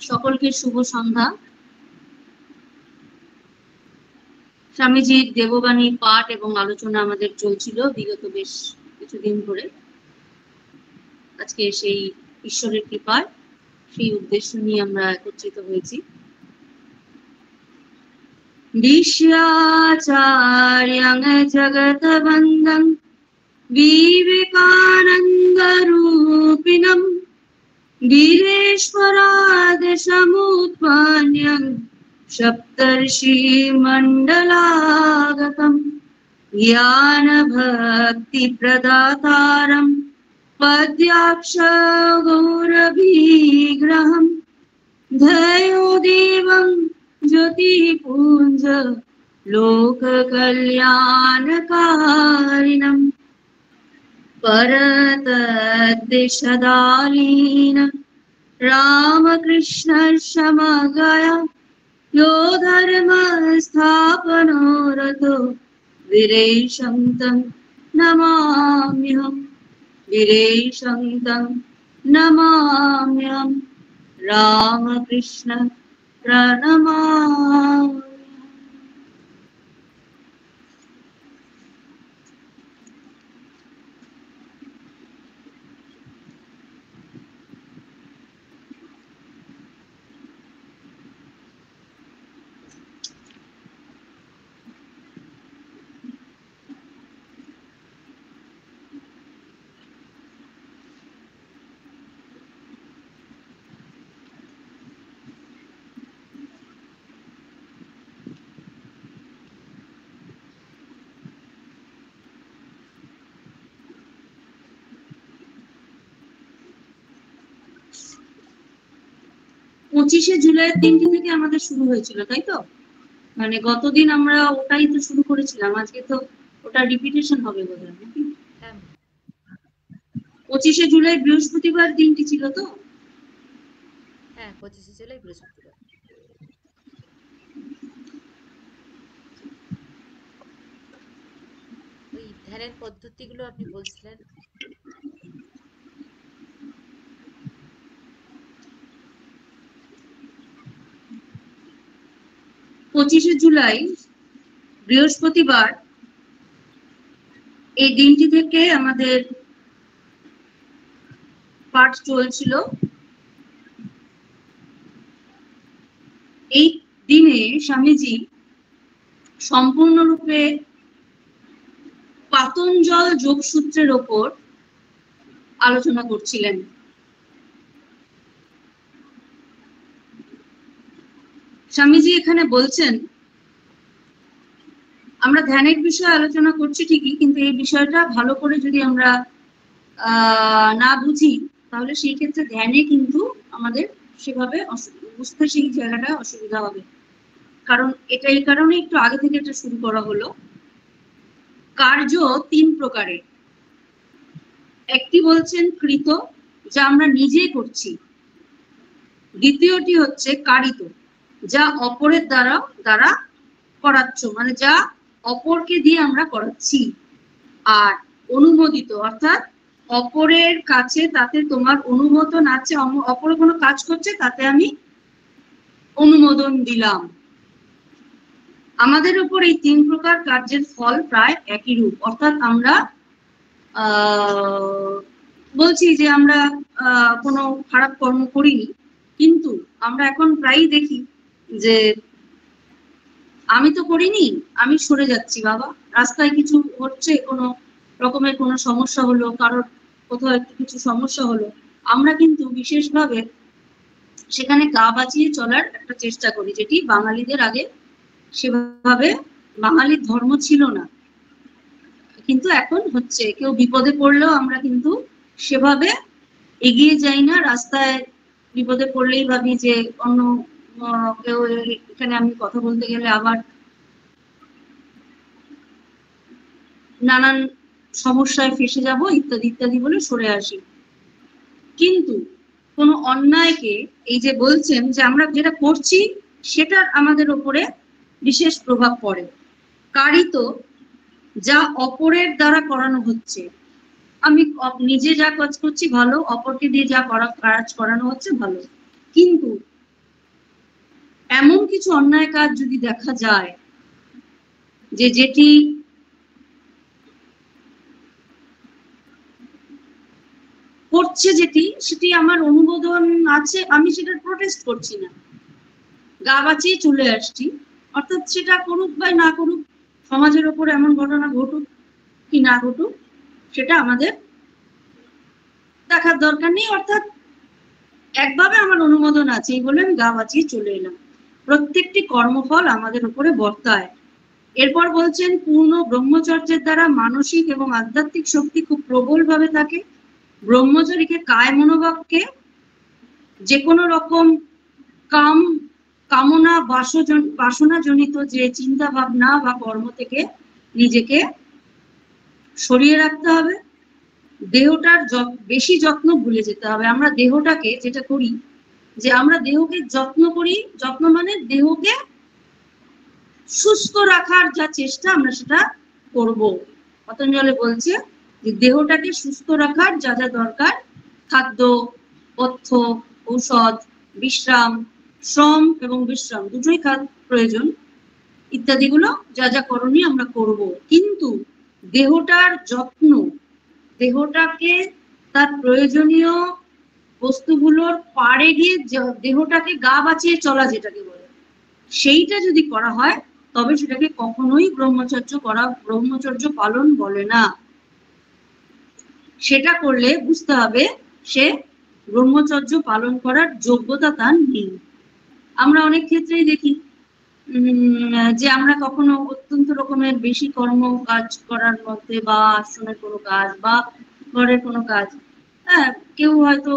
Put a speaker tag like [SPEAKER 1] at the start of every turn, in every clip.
[SPEAKER 1] সকলকে শুভ সন্ধ্যা। স্বামীজির দেববাণী পাঠ এবং আলোচনা আমাদের চলছিল বিগত বেশ কিছুদিন ধরে। আজকে সেই ঈশ্বরের কৃপায় সেই উদ্দেশ্য নিয়ে আমরা একত্রিত হয়েছি। বিশ্বচার্যং জগৎবন্ধং বিবেকানন্দ রূপিণম বীরেশ্বরাদেশমুৎপন্যং সপ্তর্ষি মণ্ডলাগতম জ্ঞান ভক্তি প্রদাতারম পদ্যাক্ষ গৌরবিগ্রহম ধ্যেয়ো দেবং জ্যোতিপুঞ্জ লোক কল্যাণকারিণম परतद्दिशदालीन रामकृष्ण समगया यो धर्म स्थापनो रतो वीरेशं तं नमाम्यहम् वीरेशं तं नमाम्यहम् रामकृष्ण प्रणमामि। পঁচিশে জুলাইয়ের দিনটি থেকে আমাদের শুরু হয়েছিল, তাই তো? মানে গতদিন আমরা ওটাই তো শুরু করেছিলাম, আজকে তো ওটা রিপিটেশন হবে বোধহয় নাকি? 25শে জুলাই বৃহস্পতিবার দিনটি ছিল তো?
[SPEAKER 2] হ্যাঁ, 25শে জুলাই বৃহস্পতিবার। ওই ধ্যানের পদ্ধতিগুলো আপনি বলছিলেন।
[SPEAKER 1] 25শে জুলাই বৃহস্পতিবার এই দিনটি থেকে আমাদের পাঠ চলছিল। এই দিনে স্বামীজি সম্পূর্ণরূপে পাতঞ্জল যোগসূত্রের ওপর আলোচনা করছিলেন। স্বামীজি এখানে বলছেন, আমরা ধ্যানের বিষয়ে আলোচনা করছি ঠিকই, কিন্তু এই বিষয়টা ভালো করে যদি আমরা না বুঝি তাহলে সেই ক্ষেত্রে ধ্যানে কিন্তু আমাদের সেভাবে বুঝতে সেই জায়গাটা অসুবিধা হবে। কারণ এটা এই কারণে একটু আগে থেকে এটা শুরু করা হলো। কার্য তিন প্রকারের। একটি বলছেন কৃত, যা আমরা নিজে করছি। দ্বিতীয়টি হচ্ছে কারিত, যা অপরের দ্বারা করাচ্ছ, মানে যা অপরকে দিয়ে আমরা করাচ্ছি। আর অনুমোদিত, অর্থাৎ অপরের কাছে তাতে তোমার অনুমোদন আছে, অপর কোনো কাজ করছে তাতে আমি অনুমোদন দিলাম। আমাদের উপর এই তিন প্রকার কার্যের ফল প্রায় একই রূপ। অর্থাৎ আমরা বলছি যে আমরা কোনো খারাপ কর্ম করিনি, কিন্তু আমরা এখন প্রায়ই দেখি যে আমি তো করিনি, আমি সরে যাচ্ছি। বাবা, রাস্তায় কিছু হচ্ছে, কোনো রকমের কোনো সমস্যা হলো, কারোর কোথাও একটু কিছু সমস্যা হলো, আমরা কিন্তু বিশেষভাবে সেখানে গা বাঁচিয়ে চলার একটা চেষ্টা করি, যেটি বাঙালিদের আগে সেভাবে বাঙালির ধর্ম ছিল না, কিন্তু এখন হচ্ছে। কেউ বিপদে পড়লেও আমরা কিন্তু সেভাবে এগিয়ে যাই না। রাস্তায় বিপদে পড়লেই ভাবি যে অন্য কেউ এখানে আমি কথা বলতে গেলে আবার নানান সমস্যায় ফেসে যাব ইত্যাদি ইত্যাদি বলে সরে আসি। কিন্তু কোনো অন্যায়কে এই যে বলছেন যে আমরা যেটা করছি সেটার আমাদের উপরে বিশেষ প্রভাব পড়ে। কারিত, যা অপরের দ্বারা করানো হচ্ছে। আমি নিজে যা কাজ করছি ভালো, অপরকে দিয়ে যা কাজ করানো হচ্ছে ভালো, কিন্তু এমন কিছু অন্যায় কাজ যদি দেখা যায় যে যেটি করছে সেটি আমার অনুমোদন আছে, আমি সেটার প্রোটেস্ট করছি না, গা বাঁচিয়ে চলে আসছি, অর্থাৎ সেটা করুক বা না করুক, সমাজের ওপর এমন ঘটনা ঘটুক কি না ঘটুক, সেটা আমাদের দেখার দরকার নেই, অর্থাৎ একভাবে আমার অনুমোদন আছে এই বলে আমি গা বাঁচিয়ে চলে এলাম। প্রত্যেকটি কর্মফল আমাদের উপরে বর্তায়। এরপর বলছেন, পূর্ণ ব্রহ্মচর্যের দ্বারা মানসিক এবং আধ্যাত্মিক শক্তি খুব প্রবলভাবে থাকে। ব্রহ্মচারীকে কায় মনোভাবকে যে কোনো রকম কামনা বাসনাজনিত যে চিন্তা ভাবনা বা কর্ম থেকে নিজেকে সরিয়ে রাখতে হবে। দেহটার বেশি যত্ন ভুলে যেতে হবে। আমরা দেহটাকে যেটা করি, যে আমরা দেহকে যত্ন করি, যত্ন মানে দেহকে সুস্থ রাখার যা চেষ্টা আমরা সেটা করব। পতঞ্জলি বলছে যে দেহটাকে সুস্থ রাখার যা যা দরকার, খাদ্য, পথ্য, ঔষধ, বিশ্রাম, শ্রম এবং বিশ্রাম দুটোই প্রয়োজন, ইত্যাদিগুলো যা যা করণীয় আমরা করব। কিন্তু দেহটার যত্ন, দেহটাকে তার প্রয়োজনীয় বস্তুগুলোর পাড়ে গিয়ে দেহটাকে গা বাঁচিয়ে চলা যেটাকে বলে, সেইটা যদি করা হয় তবে সেটাকে কখনোই ব্রহ্মচর্য পালন বলে না। সেটা করলে বুঝতে হবে সে ব্রহ্মচর্য পালন করার যোগ্যতা তার নেই। আমরা অনেক ক্ষেত্রেই দেখি যে আমরা কখনো অত্যন্ত রকমের বেশি কর্ম কাজ করার মধ্যে, বা আশ্রমের কোনো কাজ বা ঘরের কোনো কাজ, হ্যাঁ, কেউ হয়তো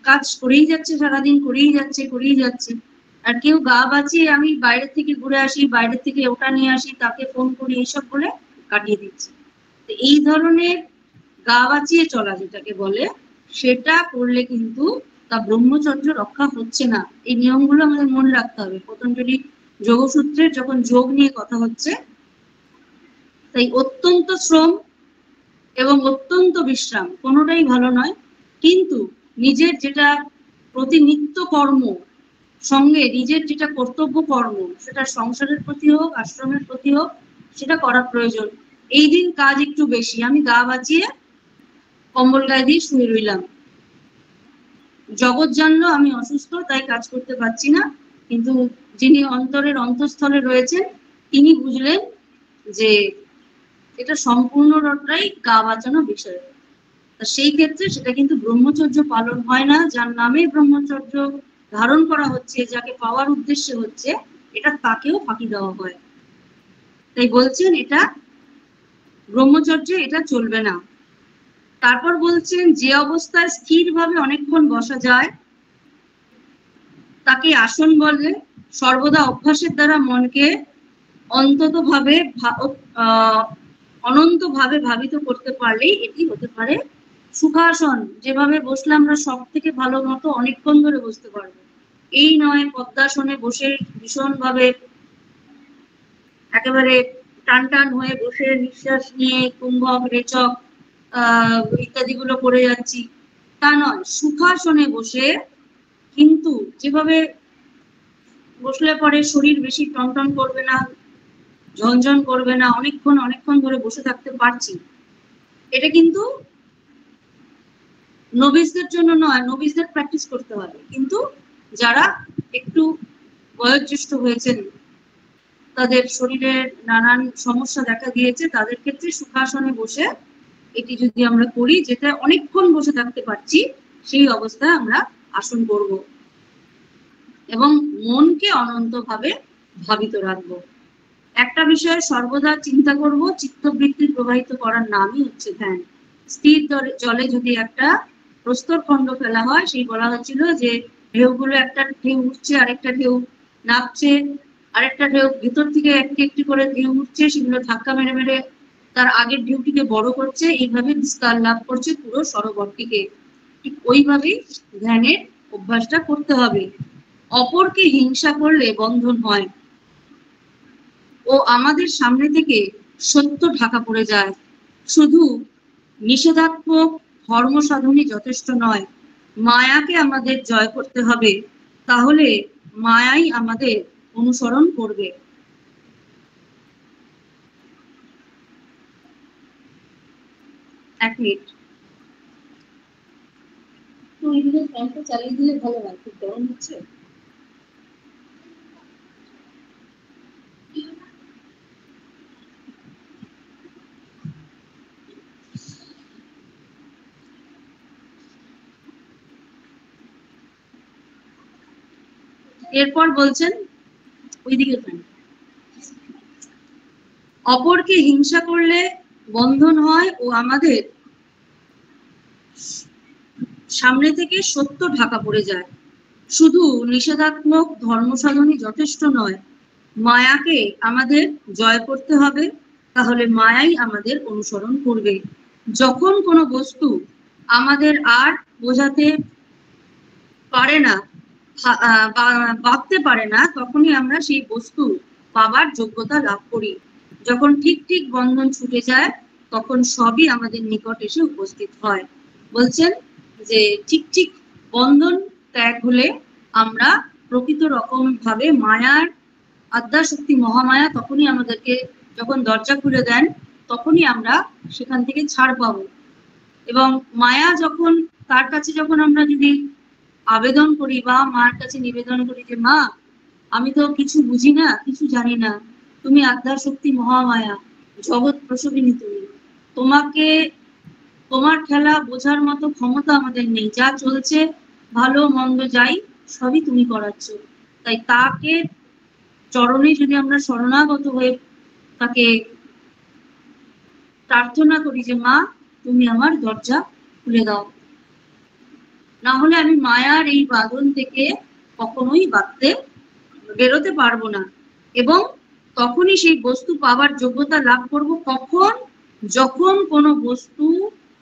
[SPEAKER 1] কাজ করেই যাচ্ছে, সারাদিন করেই যাচ্ছে, আর কেউ গা বাঁচিয়ে আমি বাইরে থেকে ঘুরে আসি, বাইরে থেকে ওটা নিয়ে আসি, তাকে ফোন করি, এইসব বলে কাটিয়ে দিচ্ছে। তো এই ধরনের গা বাঁচিয়ে চলা যেটাকে বলে, সেটা করলে কিন্তু তা ব্রহ্মচর্য রক্ষা হচ্ছে না। এই নিয়মগুলো আমাদের মনে রাখতে হবে। পতঞ্জলি যোগসূত্রে যখন যোগ নিয়ে কথা হচ্ছে, তাই অত্যন্ত শ্রম এবং অত্যন্ত বিশ্রাম কোনোটাই ভালো নয়, কিন্তু নিজের যেটা প্রতিনিত্য কর্ম, সঙ্গে নিজের যেটা কর্তব্য কর্ম, সেটা সংসারের প্রতি হোক, আশ্রমের প্রতি হোক, সেটা করা প্রয়োজন। এই দিন কাজ একটু বেশি, আমি গা বাঁচিয়ে কম্বল গায়ে দিয়ে শুয়ে রইলাম, জগৎ জানলো আমি অসুস্থ তাই কাজ করতে পারছি না, কিন্তু যিনি অন্তরের অন্তঃস্থলে রয়েছেন তিনি বুঝলেন যে এটা সম্পূর্ণটাই গা বাঁচানো বিষয়। সেই ক্ষেত্রে সেটা কিন্তু ব্রহ্মচর্য পালন হয় না। যার নামে ব্রহ্মচর্য ধারণ করা হচ্ছে, যাকে পাওয়ার উদ্দেশ্যে হচ্ছে, এটা তাকেও ফাঁকি দেওয়া হয়। তাই বলছেন এটা ব্রহ্মচর্যে এটা চলবে না। তারপর বলছেন, যে অবস্থায় স্থিরভাবে অনেকক্ষণ বসা যায় তাকে আসন বলে। সর্বদা অভ্যাসের দ্বারা মনকে অনন্তভাবে ভাবিত করতে পারলেই এটি হতে পারে সুখাসন। যেভাবে বসলে আমরা সব থেকে ভালো মতো অনেকক্ষণ ধরে বসতে পারবো, এই নয় পদ্মাসনে বসে ভীষণভাবে একেবারে টান টান হয়ে বসে নিঃশ্বাস নিয়ে কুম্ভক রেচক ইত্যাদি গুলো করে যাচ্ছি, তা নয়। সুখাসনে বসে, কিন্তু যেভাবে বসলে পরে শরীর বেশি টনটন করবে না, ঝনঝন করবে না, অনেকক্ষণ ধরে বসে থাকতে পারছি, এটা কিন্তু নবিসদের জন্য নয়, নবিসদের প্র্যাকটিস করতে হবে। কিন্তু যারা একটু বয়োজ্যেষ্ঠ হয়েছেন, তাদের শরীরের নানান সমস্যা দেখা দিয়েছে, তাদের ক্ষেত্রে সুখাসনে বসে এটি যদি আমরা করি, যেটা অনেকক্ষণ বসে থাকতে পারছি, সেই অবস্থায় আমরা আসন করব এবং মনকে অনন্তভাবে ভাবিত রাখবো। একটা বিষয়ে সর্বদা চিন্তা করব, চিত্তবৃত্তি প্রবাহিত করার নামই হচ্ছে ধ্যান। স্থির জলে যদি একটা প্রস্তরখণ্ড ফেলা হয়, সেই বলা হচ্ছিল যে ঢেউগুলো, একটা ঢেউ উঠছে, আরেকটা ঢেউ নামছে, আরেকটা ঢেউ ভিতর থেকে একটি একটি করে ঢেউ উঠছে, সেগুলো ধাক্কা মেরে মেরে তার আগের ঢেউটিকে বড় করছে, এইভাবে বিস্তার লাভ করছে পুরো সরোবরটিকে। ঠিক ওইভাবেই ধ্যানের অভ্যাসটা করতে হবে। অপরকে হিংসা করলে বন্ধন হয় ও আমাদের সামনে থেকে সত্য ঢাকা পড়ে যায়। শুধু নিষেধাত্মক ধর্ম সাধনই যথেষ্ট নয়, মায়াকে আমাদের জয় করতে হবে। তাহলে মায়াই আমাদের অনুসরণ করবে। এক মিনিট, তো এইদিকে ফ্যানটা চালিয়ে দিলে ভালো হয়, খুব গরম হচ্ছে। এরপর বলছেন, ওইদিকে ফ্যান, অপরকে হিংসা করলে বন্ধন হয় ও আমাদের সামনে থেকে সত্য ঢাকা পড়ে যায়। শুধু নিষেধাত্মক ধর্ম সাধনই যথেষ্ট নয়, মায়াকে আমাদের জয় করতে হবে, তাহলে মায়াই আমাদের অনুসরণ করবে। যখন কোনো বস্তু আমাদের আর বোঝাতে পারে না, ভাবতে পারে না, তখনই আমরা সেই বস্তু পাবার যোগ্যতা লাভ করি। যখন ঠিক ঠিক বন্ধন ছুটে যায়, তখন সবই আমাদের নিকট এসে উপস্থিত হয়। বলছেন যে ঠিক ঠিক বন্ধন ত্যাগ হলে আমরা প্রকৃত রকম ভাবে মায়ার, আদ্যাশক্তি মহামায়া তখনই আমাদেরকে যখন দরজা খুলে দেন, তখনই আমরা সেখান থেকে ছাড় পাবো। এবং মায়া যখন, তার কাছে যখন আমরা যদি আবেদন করি বা মার কাছে নিবেদন করি যে মা, আমি তো কিছু বুঝি না, কিছু জানি না, তুমি আদ্যাশক্তি মহামায়া, জগৎ প্রসবিনী তুমি, তোমাকে, তোমার খেলা বোঝার মতো ক্ষমতা আমাদের নেই, যা চলছে ভালো মন্দ যাই সবই তুমি করাচ্ছ। তাই তাকে চরণে যদি আমরা শরণাগত হয়ে তাকে প্রার্থনা করি যে মা, তুমি আমার দরজা খুলে দাও, না হলে আমি মায়ার এই বাঁধন থেকে কখনোই বেরোতে পারবো না। এবং তখনই সেই বস্তু পাওয়ার যোগ্যতা লাভ করব, কখন? যখন কোনো বস্তু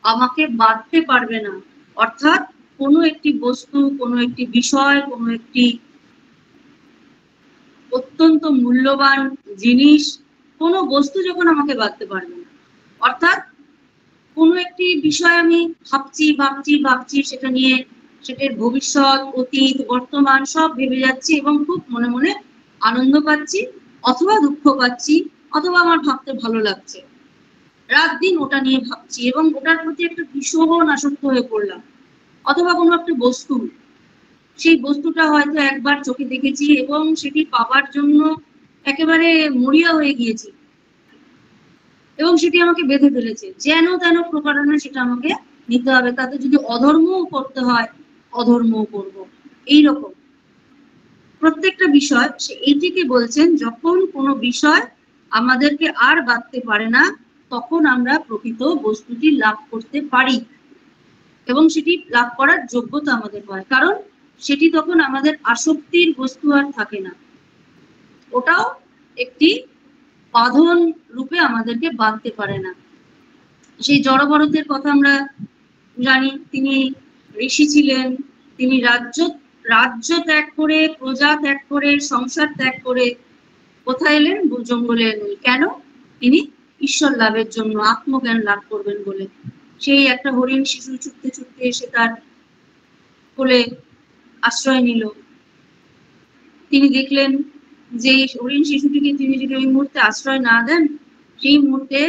[SPEAKER 1] আমাকে বাঁধতে পারবে না। অর্থাৎ কোনো একটি বস্তু, কোনো একটি বিষয়, কোনো একটি অত্যন্ত মূল্যবান জিনিস, কোনো বস্তু যখন আমাকে বাঁধতে পারবে না, অর্থাৎ কোনো একটি বিষয় আমি ভাবছি, সেটা নিয়ে, সেটার ভবিষ্যৎ, অতীত, বর্তমান সব ভেবে যাচ্ছি এবং খুব মনে মনে আনন্দ পাচ্ছি, অথবা দুঃখ পাচ্ছি, অথবা আমার ভাবতে ভালো লাগছে, রাত দিন ওটা নিয়ে ভাবছি এবং ওটার প্রতি একটা ভীষণ আসক্ত হয়ে পড়লাম। অথবা কোনো একটা বস্তু, সেই বস্তুটা হয়তো একবার চোখে দেখেছি এবং সেটি পাবার জন্য একেবারে মরিয়া হয়ে গিয়েছি, এবং সেটি আমাকে বেঁধে ফেলেছে, যেন তেন প্রকারণে সেটা আমাকে নিতে হবে, তাতে যদি অধর্মও করতে হয় অধর্মও করব। এইরকম প্রত্যেকটা বিষয়, সে এইটিকে বলছেন, যখন কোনো বিষয় আমাদেরকে আর বাঁধতে পারে না, তখন আমরা প্রকৃত বস্তুটি লাভ করতে পারি এবং সেটি লাভ করার যোগ্যতা আমাদের হয়, কারণ সেটি তখন আমাদের আসক্তির বস্তু আর থাকে না, ওটাও একটি বাঁধন রূপে আমাদেরকে বাঁধতে পারে না। সেই জড়ভরতের কথা আমরা জানি, তিনি ঋষি ছিলেন, তিনি রাজ্য ত্যাগ করে, প্রজা ত্যাগ করে, সংসার ত্যাগ করে কোথায় এলেন? জঙ্গলে এলেন। কেন? তিনি ঈশ্বর লাভের জন্য, আত্মজ্ঞান লাভ করবেন বলে। সেই একটা হরিণ শিশু ছুটতে ছুটতে এসে তার কোলে আশ্রয় নিল। তিনি দেখলেন যে হরিণ শিশুটিকে তিনি যদি ওই মুহূর্তে আশ্রয় না দেন, সেই মুহূর্তে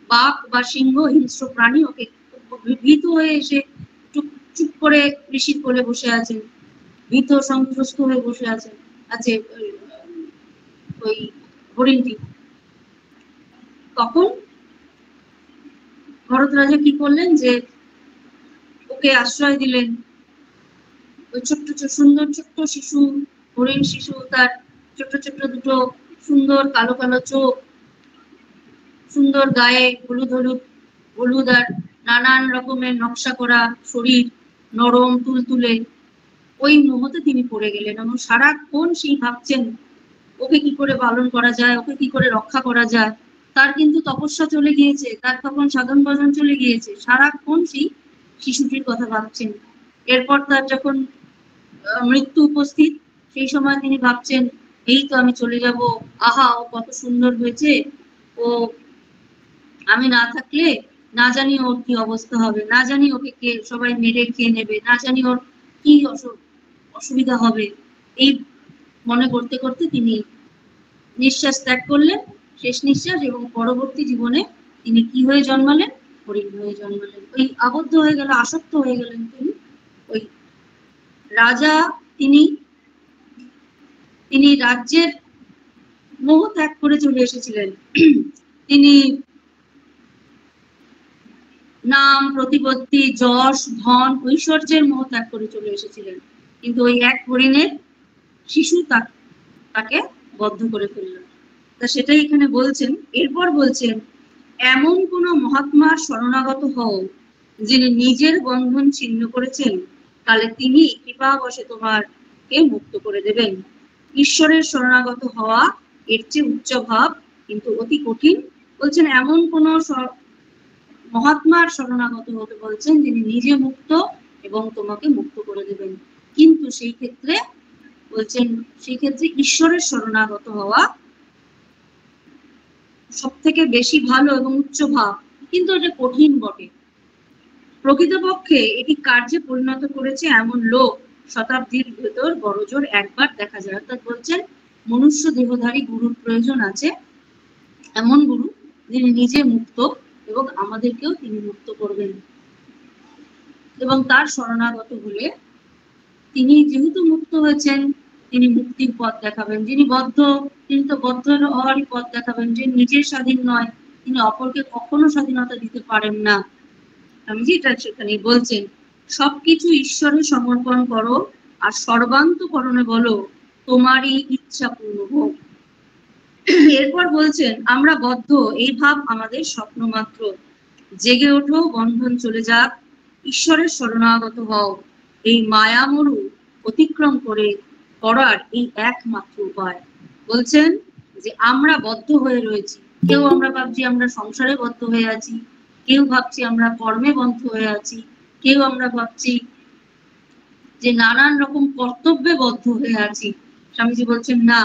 [SPEAKER 1] বাঘ বা সিংহ, হিংস্র প্রাণী ওকে ভীত হয়ে এসে চুপ করে ঋষির কোলে বসে আছেন, ভীত সন্ত্রস্ত হয়ে বসে আছেন আছে ওই হরিণটি। তখন ভরত রাজা কি করলেন, যে ওকে আশ্রয় দিলেন। ওই সুন্দর ছোট্ট শিশু, হরিণ শিশু, তার ছোট্ট দুটো সুন্দর কালো কালো চোখ, সুন্দর গায়ে হলুদ আর নানান রকমের নকশা করা শরীর, নরম তুলতুলে, ওই মোহতে তিনি পড়ে গেলেন এবং সারাক্ষণ সেই ভাবছেন ওকে কি করে পালন করা যায়, ওকে কি করে রক্ষা করা যায়। তার কিন্তু তপস্যা চলে গিয়েছে, তার তখন সাধন ভজন চলে গিয়েছে, সারাক্ষণ সেই শিশুটির কথা ভাবছেন। এরপর তার যখন মৃত্যু উপস্থিত, সেই সময় তিনি ভাবছেন, এই তো আমি চলে যাব, আহা ও কত সুন্দর হয়েছে, ও আমি না থাকলে না জানি ওর কি অবস্থা হবে, না জানি ওকে কে সবাই মেরে খেয়ে নেবে, না জানি ওর কি অসুবিধা হবে। এই মনে করতে করতে তিনি নিঃশ্বাস ত্যাগ করলেন, শেষ নিঃশ্বাস, এবং পরবর্তী জীবনে তিনি কি হয়ে জন্মালেন? হরিণ হয়ে জন্মালেন। ওই আবদ্ধ হয়ে গেল, আসক্ত হয়ে গেলেন তিনি। ওই রাজা, তিনি রাজ্যের মোহ ত্যাগ করে চলে এসেছিলেন। তিনি নাম, প্রতিপত্তি, যশ, ধন, ঐশ্বর্যের মোহ ত্যাগ করে চলে এসেছিলেন, কিন্তু ওই এক হরিণের শিশু তাকে বদ্ধ করে ফেলল। তা সেটাই এখানে বলছেন। এরপর বলছেন, এমন কোন মহাত্মার শরণাগত হও যিনি নিজের বন্ধন ছিন্ন করেছেন, তাহলে তিনি কৃপাবশে তোমাকে মুক্ত করে দেবেন। ঈশ্বরের শরণাগত হওয়া এর চেয়ে উচ্চ ভাব, কিন্তু অতি কঠিন। বলছেন এমন কোন মহাত্মার শরণাগত হতে বলছেন যিনি নিজে মুক্ত এবং তোমাকে মুক্ত করে দেবেন। কিন্তু সেই ক্ষেত্রে বলছেন, সেই ক্ষেত্রে ঈশ্বরের শরণাগত হওয়া সব থেকে বেশি ভালো এবং উচ্চ ভাব, কিন্তু এটা কঠিন বটে। প্রকৃতপক্ষে এটি কার্যে পরিণত করেছে এমন লোক শতাব্দীর ভেতর বড়জোর একবার দেখা যায়। অর্থাৎ বলছেন মনুষ্য দেহধারী গুরুর প্রয়োজন আছে, এমন গুরু যিনি নিজে মুক্ত এবং আমাদেরকেও তিনি মুক্ত করবেন। এবং তার শরণাগত হলে তিনি যেহেতু মুক্ত হয়েছেন, তিনি মুক্তির পথ দেখাবেন। যিনি বদ্ধ, তিনি তো বদ্ধ হওয়ারই পথ দেখাবেন। যে নিজের স্বাধীন নয়, তিনি অপরকে কখনো স্বাধীনতা দিতে পারেন না। স্বামীজি এটা সেখানে বলছেন, সবকিছু ঈশ্বরে সমর্পণ করো আর সর্বান্তকরণে বলো তোমারই ইচ্ছা পূর্ণ হোক। এরপর বলছেন, আমরা বদ্ধ, এই ভাব আমাদের স্বপ্ন মাত্র। জেগে ওঠো, বন্ধন চলে যাক, ঈশ্বরের শরণাগত হও। এই মায়া মরু অতিক্রম করার এই একমাত্র উপায়। বলছেন যে আমরা বদ্ধ হয়ে রয়েছি। কেউ আমরা ভাবছি আমরা সংসারে বদ্ধ হয়ে আছি, কেউ ভাবছি আমরা কর্মে বদ্ধ হয়ে আছি, কেউ আমরা ভাবছি যে নানান রকম কর্তব্যে বদ্ধ হয়ে আছি। স্বামীজি বলছেন না,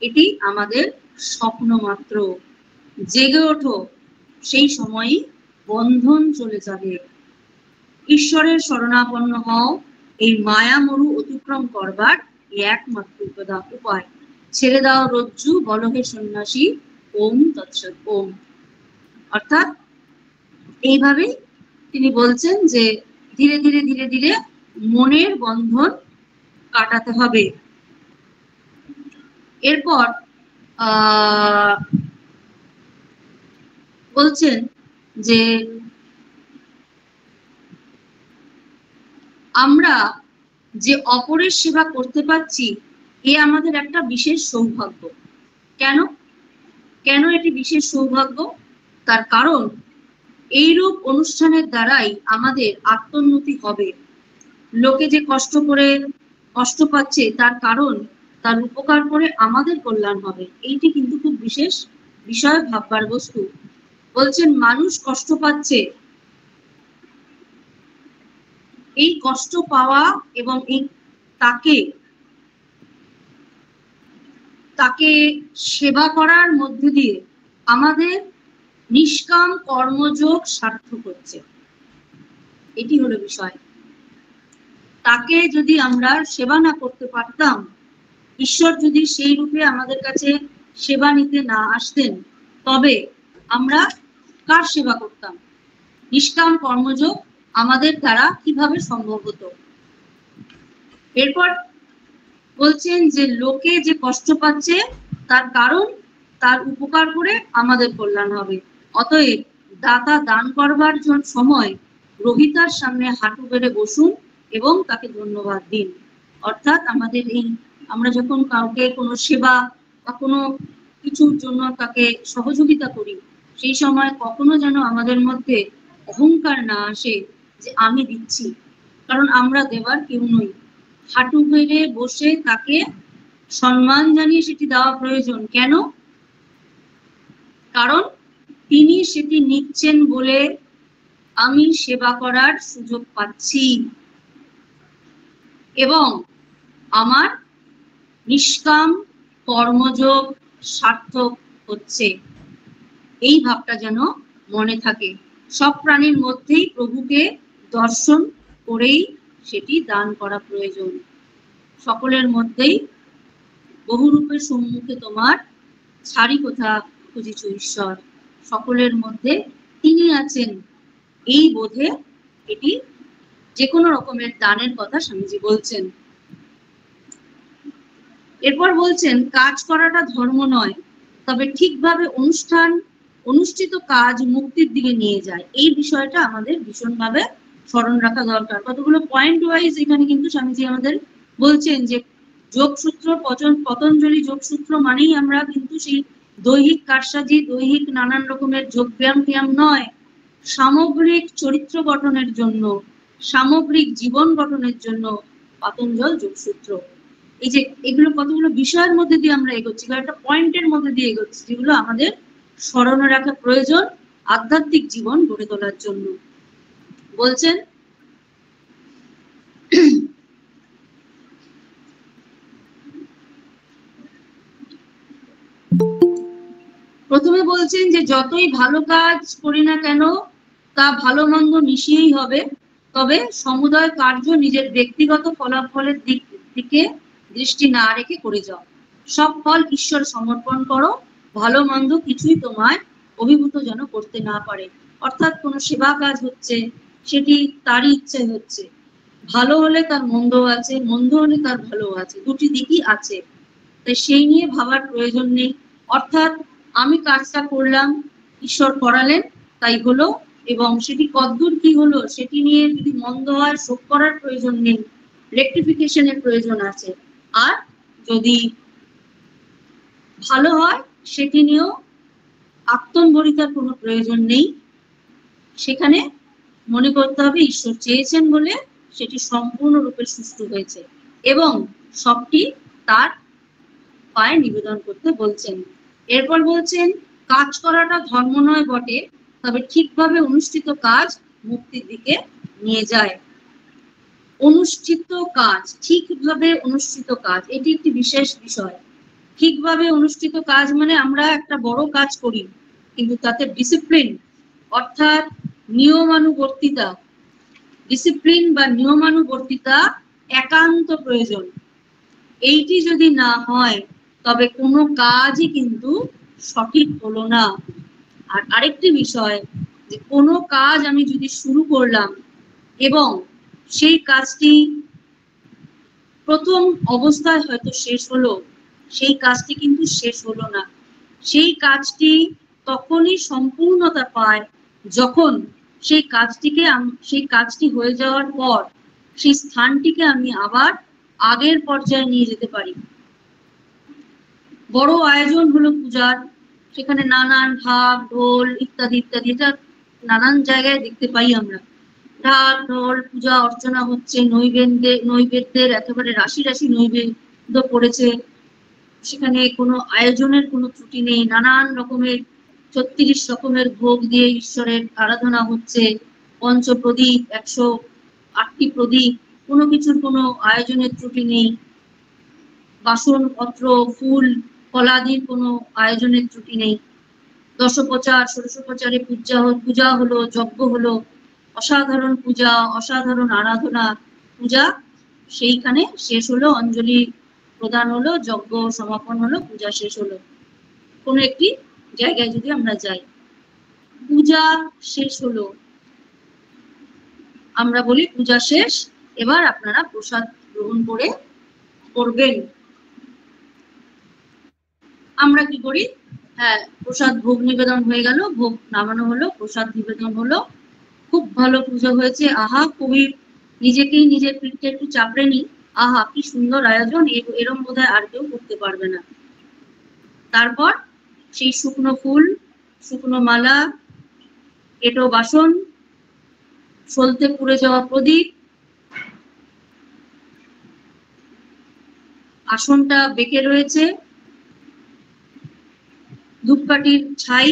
[SPEAKER 1] এটি আমাদের স্বপ্ন মাত্র। জেগে ওঠো, সেই সময়ই বন্ধন চলে যাবে। ঈশ্বরের শরণাপন্ন হও, এই মায়া মরু অতিক্রম করবার একমাত্র উপায়। ছেড়ে দাও রজ্জু, বলো হে সন্ন্যাসী, ওম তৎসৎ ওম। অর্থাৎ এইভাবে তিনি বলছেন যে ধীরে ধীরে ধীরে ধীরে মনের বন্ধন কাটাতে হবে। এরপর বলছেন যে আমরা যে অপরের সেবা করতে পারছি, এ আমাদের একটা বিশেষ সৌভাগ্য। কেন কেন এটি বিশেষ সৌভাগ্য? তার কারণ এইরূপ অনুষ্ঠানের দ্বারাই আমাদের আত্মোন্নতি হবে। লোকে যে কষ্ট পাচ্ছে, তার কারণ তার উপকার করে আমাদের কল্যাণ হবে। এইটি কিন্তু খুব বিশেষ বিষয়, ভাববার বস্তু। বলছেন মানুষ কষ্ট পাচ্ছে, এই কষ্ট পাওয়া এবং এই তাকে সেবা করার মধ্যে দিয়ে আমাদের নিষ্কাম কর্মযোগ সার্থক হচ্ছে। এটি হলো বিষয়। তাকে যদি আমরা সেবা না করতে পারতাম, ঈশ্বর যদি সেই রূপে আমাদের কাছে সেবা নিতে না আসতেন, তবে আমরা কার সেবা করতাম? নিষ্কাম কর্মযোগ আমাদের দ্বারা কিভাবে সম্ভব হতো? এরপর বলছেন যে লোকে যে কষ্ট পাচ্ছে, তার কারণ তার উপকার করে আমাদের কল্যাণ হবে। অতএব দাতা দান করবার সময় রোহিতার সামনে হাঁটু বেড়ে বসুন এবং তাকে ধন্যবাদ দিন। অর্থাৎ আমাদের আমরা যখন কাউকে কোনো সেবা বা কোনো কিছুর জন্য তাকে সহযোগিতা করি, সেই সময় কখনো যেন আমাদের মধ্যে অহংকার না আসে যে আমি দিচ্ছি, কারণ আমরা দেবার কেউ নই। হাঁটু বেড়ে বসে তাকে সম্মান জানিয়ে সেটি দেওয়া প্রয়োজন। কেন? কারণ তিনি সেটি নিচ্ছেন বলে আমি সেবা করার সুযোগ পাচ্ছি এবং আমার নিষ্কাম কর্মযোগ সার্থক হচ্ছে। এই ভাবটা যেন মনে থাকে। সব প্রাণীর মধ্যেই প্রভুকে দর্শন করেই সেটি দান করা প্রয়োজন। সকলের মধ্যেই বহুরূপের সম্মুখে তোমার ছাড়ি কোথা খুঁজিছ ঈশ্বর, সকলের মধ্যে তিনি আছেন, এই বোধে এটি যে কোনো রকমের দানের কথা স্বামীজি বলছেন। এরপর বলছেন কাজ করাটা ধর্ম নয়, তবে ঠিকভাবে অনুষ্ঠিত কাজ মুক্তির দিকে নিয়ে যায়। এই বিষয়টা আমাদের ভীষণভাবে স্মরণ রাখা দরকার। কতগুলো পয়েন্ট ওয়াইজ এখানে কিন্তু স্বামীজি আমাদের বলছেন যে যোগসূত্র, পতঞ্জলি যোগসূত্র মানেই আমরা কিন্তু সেই দৈহিক কারসাজি, দৈহিক নানান রকমের যোগব্যায়াম নয়, সামগ্রিক চরিত্র গঠনের জন্য, সামগ্রিক জীবন গঠনের জন্য পতঞ্জল যোগসূত্র। এই যে এগুলো কতগুলো বিষয়ের মধ্যে দিয়ে আমরা এগোচ্ছি, একটা পয়েন্টের মধ্যে দিয়ে এগোচ্ছি, যেগুলো আমাদের স্মরণে রাখা প্রয়োজন আধ্যাত্মিক জীবন গড়ে তোলার জন্য। বলছেন প্রথমে বলছেন যে যতই ভালো কাজ করি না কেন তা ভালো মন্দ মিশিয়েই হবে, তবে সমুদয় কার্য নিজের ব্যক্তিগত ফলাফলের দিকে দৃষ্টি না রেখে করে যাও। সব ফল ঈশ্বর সমর্পণ করো, ভালো মন্দ কিছুই তোমায় অভিভূত যেন করতে না পারে। অর্থাৎ কোনো সেবা কাজ হচ্ছে, সেটি তারই ইচ্ছায় হচ্ছে, ভালো হলে তার মন্দ আছে, মন্দ হলে তার ভালো আছে, দুটি দিকই আছে, তাই সেই নিয়ে ভাবার প্রয়োজন নেই। অর্থাৎ আমি কাজটা করলাম, ঈশ্বর করালেন, তাই হলো, এবং সেটি কতদূর কি হলো সেটি নিয়ে যদি মন্দ হয় শোক করার প্রয়োজন নেই, রেকটিফিকেশনের প্রয়োজন আছে। আর যদি ভালো হয় সেটি নিয়েও আত্মম্বরিতার কোনো প্রয়োজন নেই, সেখানে মনে করতে হবে ঈশ্বর চেয়েছেন বলে সেটি সম্পূর্ণরূপে সুষ্ঠু হয়েছে, এবং সবটি তার পায়ে নিবেদন করতে বলছেন। এরপর বলছেন কাজ করাটা ধর্ম নয় বটে, তবে ঠিকভাবে অনুষ্ঠিত কাজ মুক্তির দিকে নিয়ে যায়। অনুষ্ঠিত কাজ, ঠিকভাবে অনুষ্ঠিত কাজ, এটি একটি বিশেষ বিষয়। ঠিকভাবে অনুষ্ঠিত কাজ মানে আমরা একটা বড় কাজ করি কিন্তু তাতে ডিসিপ্লিন অর্থাৎ নিয়মানুবর্তিতা, ডিসিপ্লিন বা নিয়মানুবর্তিতা একান্ত প্রয়োজন। এইটি যদি না হয় তবে কোনো কাজই কিন্তু সঠিক হলো না। আর আরেকটি বিষয়, যে কোনো কাজ আমি যদি শুরু করলাম এবং সেই কাজটি প্রথম অবস্থায় হয়তো শেষ হলো, সেই কাজটি কিন্তু শেষ হলো না। সেই কাজটি তখনই সম্পূর্ণতা পায় যখন সেই কাজটি হয়ে যাওয়ার পর সেই স্থানটিকে আমি আবার আগের পর্যায়ে নিয়ে যেতে পারি। বড় আয়োজন হলো পূজার, সেখানে নানান ঢাক ঢোল ইত্যাদি ইত্যাদি, এটা নানান জায়গায় দেখতে পাই আমরা। ঢাক ঢোল, পূজা অর্চনা হচ্ছে, নৈবেদ্যের একেবারে রাশি রাশি নৈবেদ্য পড়েছে, সেখানে কোনো আয়োজনের কোনো ত্রুটি নেই, নানান রকমের 36 রকমের ভোগ দিয়ে ঈশ্বরের আরাধনা হচ্ছে, পঞ্চপ্রদীপ, 108টি প্রদীপ, কোনো কিছুর কোনো আয়োজনের ত্রুটি নেই, বাসনপত্র, ফুল ফলাদির কোনো আয়োজনের ত্রুটি নেই, দশোপচার ষোড়শোপচারে পূজা হলো, যজ্ঞ হলো, অসাধারণ পূজা, অসাধারণ আরাধনা, পূজা সেইখানে শেষ হলো, অঞ্জলি প্রদান হলো, যজ্ঞ সমাপন হলো, পূজা শেষ হলো। কোনো একটি জায়গায় যদি আমরা যাই, পূজা শেষ হলো, আমরা বলি পূজা শেষ, এবার আপনারা প্রসাদ গ্রহণ করবেন। আমরা কি করি, হ্যাঁ প্রসাদ ভোগ নিবেদন হয়ে গেল, ভোগ নামানো হলো, প্রসাদ নিবেদন হলো, খুব ভালো পুজো হয়েছে, আহা, কবি নিজেকেই নিজের পিঠে একটু চাপড়ে নি, আহা কি সুন্দর আয়োজন, এরম বোধহয় আর কেউ করতে পারবে না। তারপর সেই শুকনো ফুল, শুকনো মালা, এঁটো বাসন, সলতে পুড়ে যাওয়া প্রদীপ, আসনটা বেঁকে রয়েছে, ধূপকাঠির ছাই,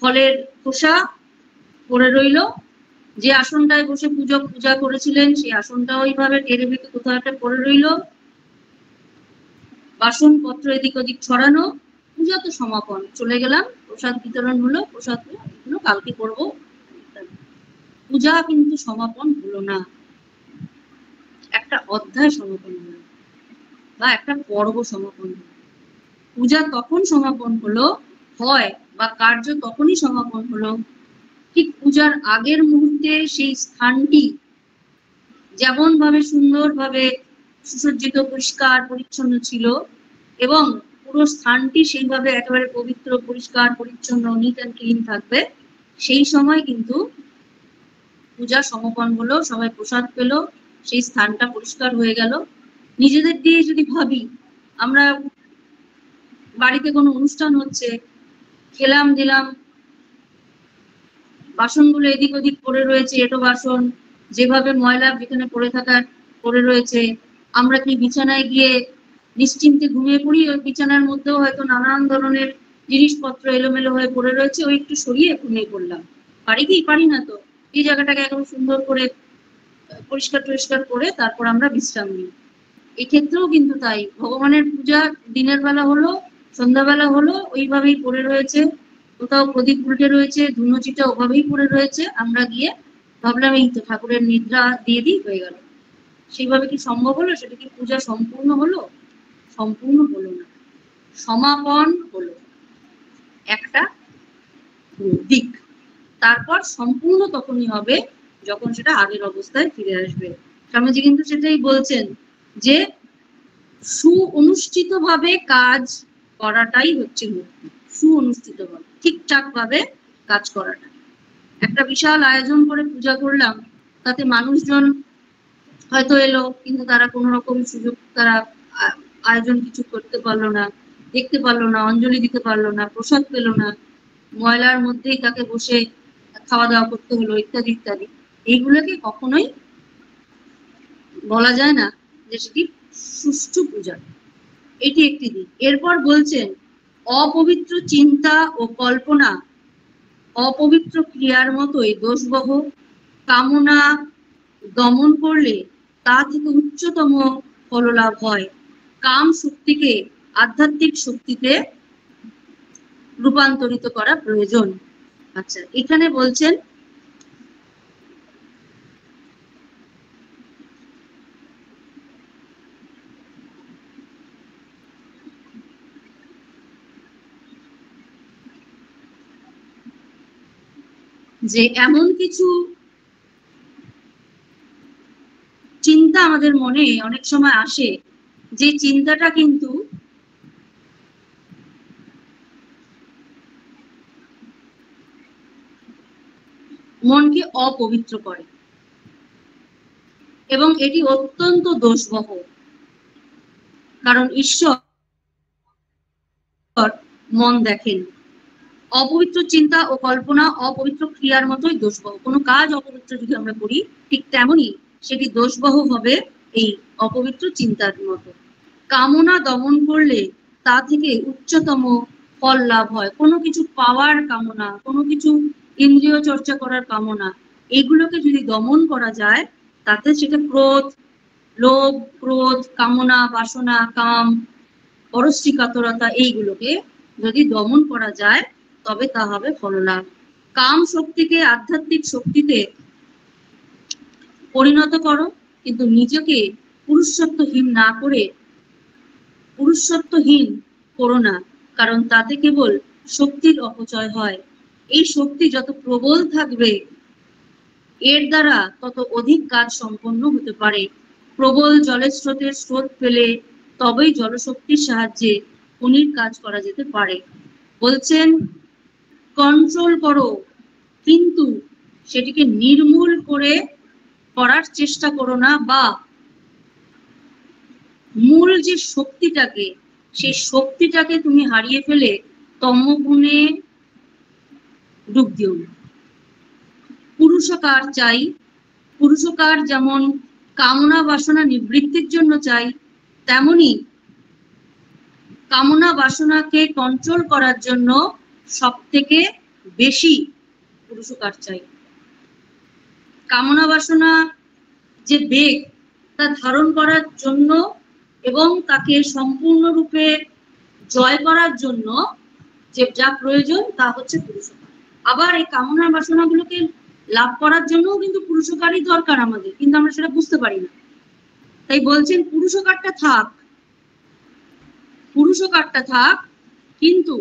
[SPEAKER 1] ফলের খোসা পড়ে রইল, যে আসনটায় বসে পূজা করেছিলেন সেই আসনটা ওইভাবে টেনে বেঁকে কোথাও একটা পড়ে রইল, বাসনপত্র এদিক ওদিক ছড়ানো, পূজা তো সমাপন, চলে গেলাম, প্রসাদ বিতরণ হলো, প্রসাদ কালকে করবো, পূজা কিন্তু সমাপন হলো না, একটা অধ্যায় সমাপন হলো। বা একটা পর্ব সমাপন হলো। পূজা তখন সমাপন হলো হয় বা কার্য তখনই সমাপন হলো ঠিক পূজার আগের মুহূর্তে সেই স্থানটি যেমন ভাবে সুন্দরভাবে সুসজ্জিত, পরিষ্কার পরিচ্ছন্ন ছিল এবং পুরো স্থানটি সেইভাবে একেবারে পবিত্র, পরিষ্কার পরিচ্ছন্ন, নিট অ্যান্ড ক্লিন থাকবে, সেই সময় কিন্তু পূজা সমাপন হলো, সবাই প্রসাদ পেল, সেই স্থানটা পরিষ্কার হয়ে গেল। নিজেদের দিয়ে যদি ভাবি, আমরা বাড়িতে কোনো অনুষ্ঠান হচ্ছে, খেলাম দিলাম, বাসনগুলো এদিক ওদিক পড়ে রয়েছে, এঁটো বাসন যেভাবে ময়লা যেখানে পড়ে রয়েছে, আমরা কি বিছানায় গিয়ে নিশ্চিন্তে ঘুমিয়ে পড়ি? ওই বিছানার মধ্যেও হয়তো নানান ধরনের জিনিসপত্র এলোমেলো হয়ে পড়ে রয়েছে, ওই একটু সরিয়ে ঘুমিয়ে পড়লাম। পারি কি? পারি না তো। এই জায়গাটাকে একদম সুন্দর করে পরিষ্কার টরিষ্কার করে তারপর আমরা বিশ্রাম নিই। এক্ষেত্রেও কিন্তু তাই, ভগবানের পূজা দিনের বেলা হলো, সন্ধ্যাবেলা হলো, ওইভাবেই পড়ে রয়েছে, কোথাও প্রদীপ উল্টে রয়েছে, ধুনোচিটা ওভাবেই পড়ে রয়েছে, আমরা গিয়ে ভাবলাম এই তো ঠাকুরের নিদ্রা দিয়ে দিই, হয়ে গেল। সেইভাবে কি সম্ভব হলো? সেটা কি পূজা সম্পূর্ণ হলো? সম্পূর্ণ হলো না, সমাপন হলো একটা দিক। তারপর সম্পূর্ণ তখনই হবে যখন সেটা আগের অবস্থায় ফিরে আসবে। স্বামীজি কিন্তু সেটাই বলছেন যে সুঅনুষ্ঠিত ভাবে কাজ করাটাই হচ্ছে মুক্তি। সুঅনুষ্ঠিত ভাবে, ঠিকঠাক ভাবে কাজ করাটা। একটা বিশাল আয়োজন করে পূজা করলাম, তাতে মানুষজন হয়তো এলো, কিন্তু তারা কোনো রকম সুযোগ, তারা আয়োজন কিছু করতে পারলো না, দেখতে পারলো না, অঞ্জলি দিতে পারলো না, প্রসাদ পেলো না, ময়লার মধ্যেই তাকে বসে খাওয়া দাওয়া করতে হলো, ইত্যাদি ইত্যাদি। এইগুলোকে কখনোই বলা যায় না যে সেটি সুষ্ঠু পূজা। এটি একটি দিক। এরপর বলছেন অপবিত্র চিন্তা ও কল্পনা অপবিত্র ক্রিয়ার মতোই দোষবহ। কামনা দমন করলে তা থেকে উচ্চতম ফললাভ হয়। কাম শক্তিকে আধ্যাত্মিক শক্তিতে রূপান্তরিত করা প্রয়োজন। আচ্ছা, এখানে বলছেন যে এমন কিছু চিন্তা আমাদের মনে অনেক সময় আসে, যে চিন্তাটা কিন্তু মনকে অপবিত্র করে এবং এটি অত্যন্ত দোষবহ। কারণ ঈশ্বর মন দেখেন। অপবিত্র চিন্তা ও কল্পনা অপবিত্র ক্রিয়ার মতোই দোষবহ। কোনো কাজ অপবিত্র যদি আমরা করি, ঠিক তেমনই সেটি দোষবহ হবে এই অপবিত্র চিন্তার মতো। কামনা দমন করলে তা থেকে উচ্চতম ফল লাভ হয়। কোনো কিছু পাওয়ার কামনা, কোনো কিছু ইন্দ্রিয় চর্চা করার কামনা, এগুলোকে যদি দমন করা যায়, তাতে সেটা ক্রোধ, লোভ, ক্রোধ, কামনা, বাসনা, কাম, পরশ্রী কাতরতা, এইগুলোকে যদি দমন করা যায়, তবে তা হবে ফললাভ। কাম শক্তিকে আধ্যাত্মিক শক্তিতে পরিণত করো, কিন্তু নিজেকে পুরুষত্বহীন না করে পুরুষত্বহীন করো না, কারণ তাতে কেবল শক্তির অপচয় হয়। এই শক্তি যত প্রবল থাকবে, এর দ্বারা তত অধিক কাজ সম্পন্ন হতে পারে। প্রবল জলের স্রোত পেলে তবেই জলশক্তির সাহায্যে খনির কাজ করা যেতে পারে। বলছেন কন্ট্রোল করো, কিন্তু সেটিকে নির্মূল করার চেষ্টা করো না, বা মূল যে শক্তিটাকে, সেই শক্তিটাকে তুমি হারিয়ে ফেলে তমগুণে ডুব দিও না। পুরুষকার চাই, পুরুষকার যেমন কামনা বাসনা নিবৃত্তির জন্য চাই, তেমনি কামনা বাসনাকে কন্ট্রোল করার জন্য সব থেকে বেশি পুরুষকার চাই। কামনা বাসনা যে বেগ, তা ধারণ করার জন্য এবং তাকে সম্পূর্ণরূপে জয় করার জন্য যে যা প্রয়োজন তা হচ্ছে পুরুষকার। আবার এই কামনা বাসনাগুলোকে লাভ করার জন্যও কিন্তু পুরুষকারই দরকার আমাদের, কিন্তু আমরা সেটা বুঝতে পারি না। তাই বলছেন পুরুষকারটা থাক, পুরুষকারটা থাক, কিন্তু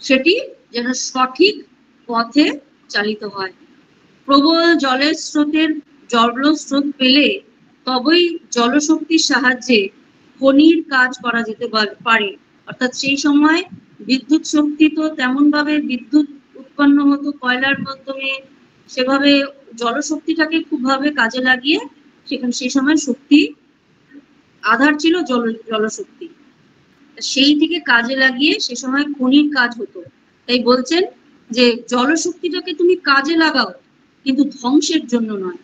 [SPEAKER 1] সেটি যেন সঠিক পথে চালিত হয়। প্রবল জলস্রোত পেলে তবেই জলশক্তির সাহায্যে খনির কাজ করা যেতে পারে। অর্থাৎ সেই সময় বিদ্যুৎ শক্তি তো তেমন ভাবে বিদ্যুৎ উৎপন্ন হতো কয়লার মাধ্যমে, সেভাবে জলশক্তিটাকে খুবভাবে কাজে লাগিয়ে সেখানে সেই সময় শক্তি আধার ছিল জলশক্তি, সেই থেকে কাজে লাগিয়ে সে সময় খনির কাজ হতো। তাই বলছেন যে জলশক্তিটাকে তুমি কাজে লাগাও, কিন্তু ধ্বংসের জন্য নয়,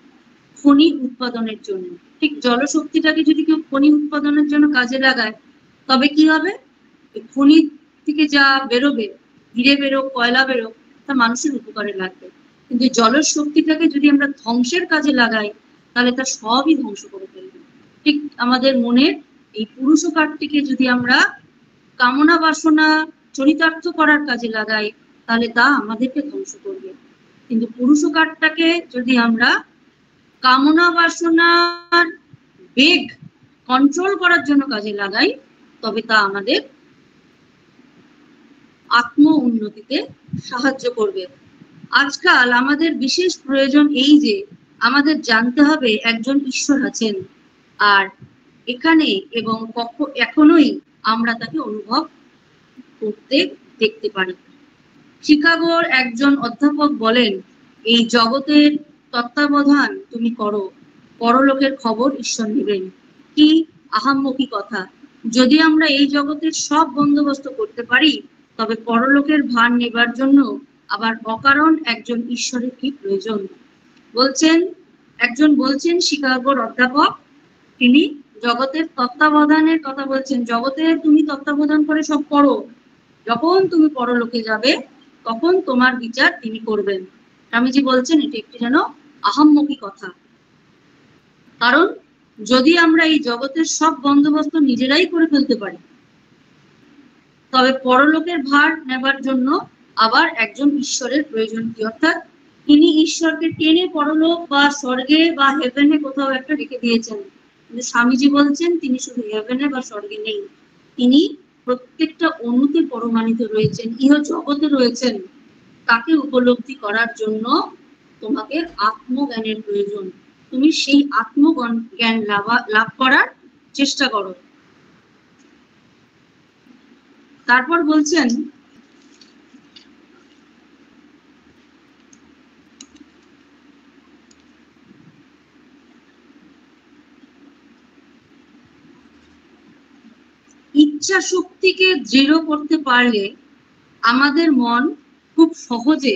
[SPEAKER 1] খনি উৎপাদনের জন্য। ঠিক জলশক্তিটাকে যদি কেউ খনি উৎপাদনের জন্য কাজে লাগায়, তবে কি হবে, খনি থেকে যা বেরোবে, হিরে বেরোক, কয়লা বেরোক, তা মানুষের উপকারে লাগবে। কিন্তু জলশক্তিটাকে যদি আমরা ধ্বংসের কাজে লাগাই, তাহলে তা সবই ধ্বংস করে ফেলবে। ঠিক আমাদের মনের এই পুরুষকারটিকে যদি আমরা কামনা বাসনা চরিতার্থ করার কাজে লাগাই, তাহলে তা আমাদেরকে ধ্বংস করবে। কিন্তু পুরুষকারটাকে যদি আমরা কামনা বাসনার বেগ কন্ট্রোল করার জন্য কাজে লাগাই, তবে তা আমাদের আত্ম উন্নতিতে সাহায্য করবে। আজকাল আমাদের বিশেষ প্রয়োজন এই যে আমাদের জানতে হবে একজন ঈশ্বর আছেন, আর এখানে এবং এখনোই আমরা তাকে অনুভব করতে দেখতে পারি। শিকাগোর একজন অধ্যাপক বলেন, এই জগতের তত্ত্বাবধান তুমি করো, পরলোকের খবর ঈশ্বর নেবেন। কি আহাম্মকি কথা! যদি আমরা এই জগতের সব বন্দোবস্ত করতে পারি, তবে পরলোকের ভার নেবার জন্য আবার অকারণ একজন ঈশ্বরের কি প্রয়োজন? বলছেন শিকাগোর অধ্যাপক, তিনি জগতের তত্ত্বাবধানের কথা বলছেন। জগতের তুমি তত্ত্বাবধান করে সব করো, যখন তুমি পরলোকে যাবে তখন তোমার বিচার তিনি করবেন। স্বামীজি বলছেন এটি একটি যেন আহাম্মকি কথা। কারণ যদি আমরা এই জগতের সব বন্দোবস্ত নিজেরাই করে ফেলতে পারি, তবে পরলোকের ভার নেবার জন্য আবার একজন ঈশ্বরের প্রয়োজন কি? অর্থাৎ তিনি ঈশ্বরকে টেনে পরলোক বা স্বর্গে বা হেভেনে কোথাও একটা রেখে দিয়েছেন। কিন্তু স্বামীজি বলছেন তিনি শুধু হেভেনে বা স্বর্গে নেই, তিনি প্রত্যেকটা অণুতে পরমাণিত রয়েছেন, ইহ জগতে রয়েছেন। তাকে উপলব্ধি করার জন্য তোমাকে আত্মজ্ঞানের প্রয়োজন। তুমি সেই আত্মজ্ঞান লাভ করার চেষ্টা করো। তারপর বলছেন, ইচ্ছা শক্তিকে দৃঢ় করতে পারলে আমাদের মন খুব সহজে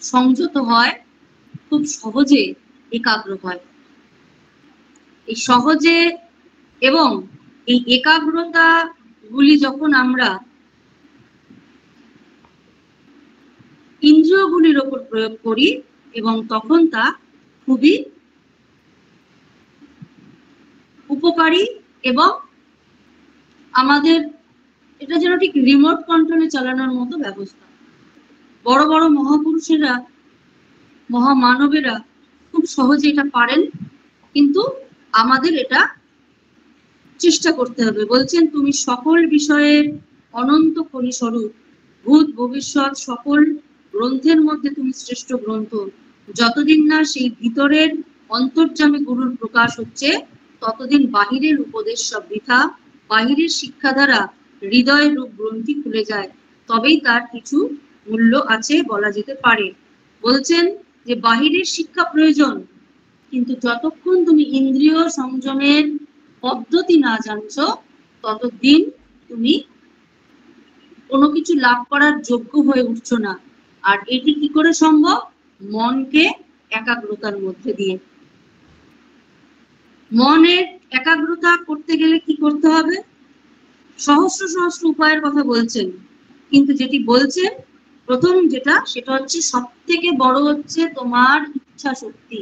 [SPEAKER 1] সংযত হয়, খুব সহজে একাগ্র হয়। এই সহজে এবং এই একাগ্রতা গুলি যখন আমরা ইন্দ্রিয়গুলির ওপর প্রয়োগ করি, এবং তখন তা খুবই উপকারী, এবং আমাদের এটা যেন ঠিক রিমোট কন্ট্রোলে চালানোর মতো ব্যবস্থা। বড় বড় মহাপুরুষেরা, মহামানবেরা খুব সহজে এটা পারেন, কিন্তু আমাদের এটা চেষ্টা করতে হবে। বলছেন, তুমি সকল বিষয়ের অনন্ত খনিস্বরূপ, ভূত ভবিষ্যৎ সকল গ্রন্থের মধ্যে তুমি শ্রেষ্ঠ গ্রন্থ। যতদিন না সেই ভিতরের অন্তর্যামী গুরুর প্রকাশ হচ্ছে, ততদিন বাহিরের উপদেশ সব বৃথা। বাহিরের শিক্ষা দ্বারা হৃদয় রূপ গ্রন্থি খুলে যায়, তবেই তার কিছু মূল্য আছে বলা যেতে পারে। বলছেন যে বাহিরের শিক্ষা প্রয়োজন, কিন্তু যতক্ষণ তুমি ইন্দ্রিয় সংযমের পদ্ধতি না জানছো, ততদিন তুমি কোনো কিছু লাভ করার যোগ্য হয়ে উঠছো না। আর এটি কি করে সম্ভব? মনকে একাগ্রতার মধ্যে দিয়ে। মনের একাগ্রতা করতে গেলে কি করতে হবে? সহস্র সহস্র উপায়ের কথা বলছেন, কিন্তু যেটি বলছেন প্রথম যেটা, সেটা হচ্ছে সব থেকে বড় হচ্ছে তোমার ইচ্ছা শক্তি।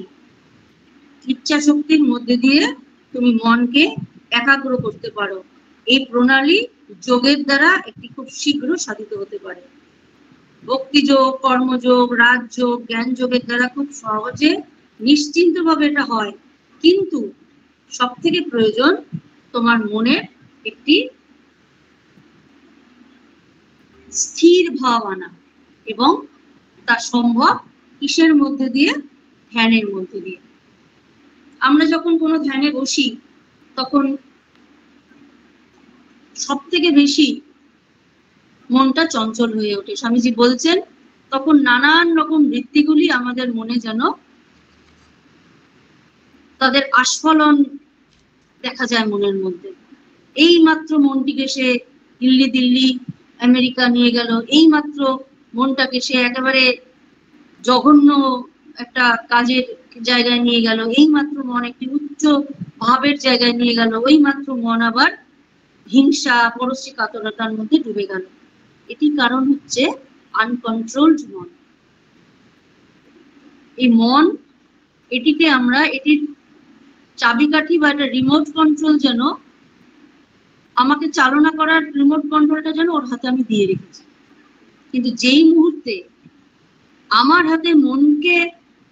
[SPEAKER 1] ইচ্ছা শক্তির মধ্যে দিয়ে তুমি মনকে একাগ্র করতে পারো। এই প্রণালী যোগের দ্বারা একটি খুব শীঘ্র সাধিত হতে পারে। ভক্তিযোগ, কর্মযোগ, রাজযোগ, জ্ঞান যোগের দ্বারা খুব সহজে নিশ্চিন্তভাবে এটা হয়, কিন্তু সব থেকে প্রয়োজন তোমার মনের একটি স্থির ভাব আনা, এবং তা সম্ভব কিসের মধ্যে দিয়ে? ধ্যানের মধ্যে দিয়ে। আমরা যখন কোনো ধ্যানে বসি তখন সব থেকে বেশি মনটা চঞ্চল হয়ে ওঠে। স্বামীজি বলছেন তখন নানান রকম বৃত্তিগুলি আমাদের মনে যেন তাদের আস্ফলন দেখা যায় মনের মধ্যে। এই মাত্র মনটিকে সে দিল্লি আমেরিকা নিয়ে গেল, এই মাত্র মনটাকে সে একেবারে জঘন্য একটা কাজের জায়গায় নিয়ে গেল, এই মাত্র মন একটি উচ্চ ভাবের জায়গায় নিয়ে গেল, ওই মাত্র মন আবার হিংসা পরশ্রী কাতরতার মধ্যে ডুবে গেল। এটি কারণ হচ্ছে আনকন্ট্রোলড মন। এই মন, এটিকে আমরা, এটির চাবিকাঠি বা একটা রিমোট কন্ট্রোল যেন, আমাকে চালনা করার রিমোট কন্ট্রোলটা যেন ওর হাতে আমি দিয়ে রেখেছি। কিন্তু যেই মুহূর্তে আমার হাতে মনকে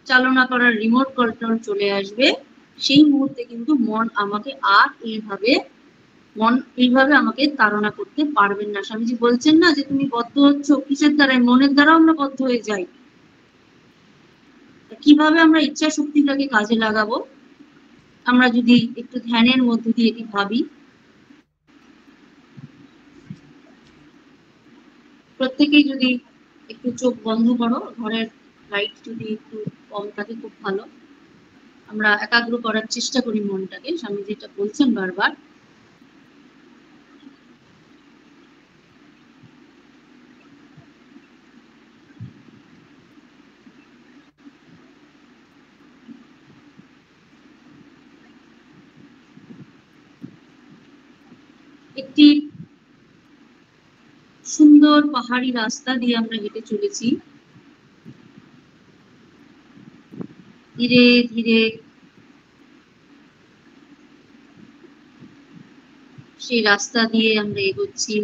[SPEAKER 1] চালনা করার রিমোট কন্ট্রোল চলে আসবে, সেই মুহূর্তে কিন্তু মন আমাকে আর এইভাবে আমাকে তাড়না করতে পারবেন না। স্বামীজি বলছেন না যে তুমি বদ্ধ হচ্ছ কিসের দ্বারা? মনের দ্বারা আমরা বদ্ধ হয়ে যাই। কিভাবে আমরা ইচ্ছা শক্তিটাকে কাজে লাগাবো? আমরা যদি একটু ধ্যানের মধ্যে দিয়ে এটি ভাবি। প্রত্যেকেই যদি একটু চোখ বন্ধ করো, ঘরের লাইট যদি একটু কম থাকে খুব ভালো। আমরা একাগ্র করার চেষ্টা করি মনটাকে, স্বামীজি এটা বলছেন বারবার। একটি সুন্দর পাহাড়ি রাস্তা দিয়ে আমরা হেঁটে চলেছি। ধীরে ধীরে সেই রাস্তা দিয়ে আমরা এগোচ্ছি।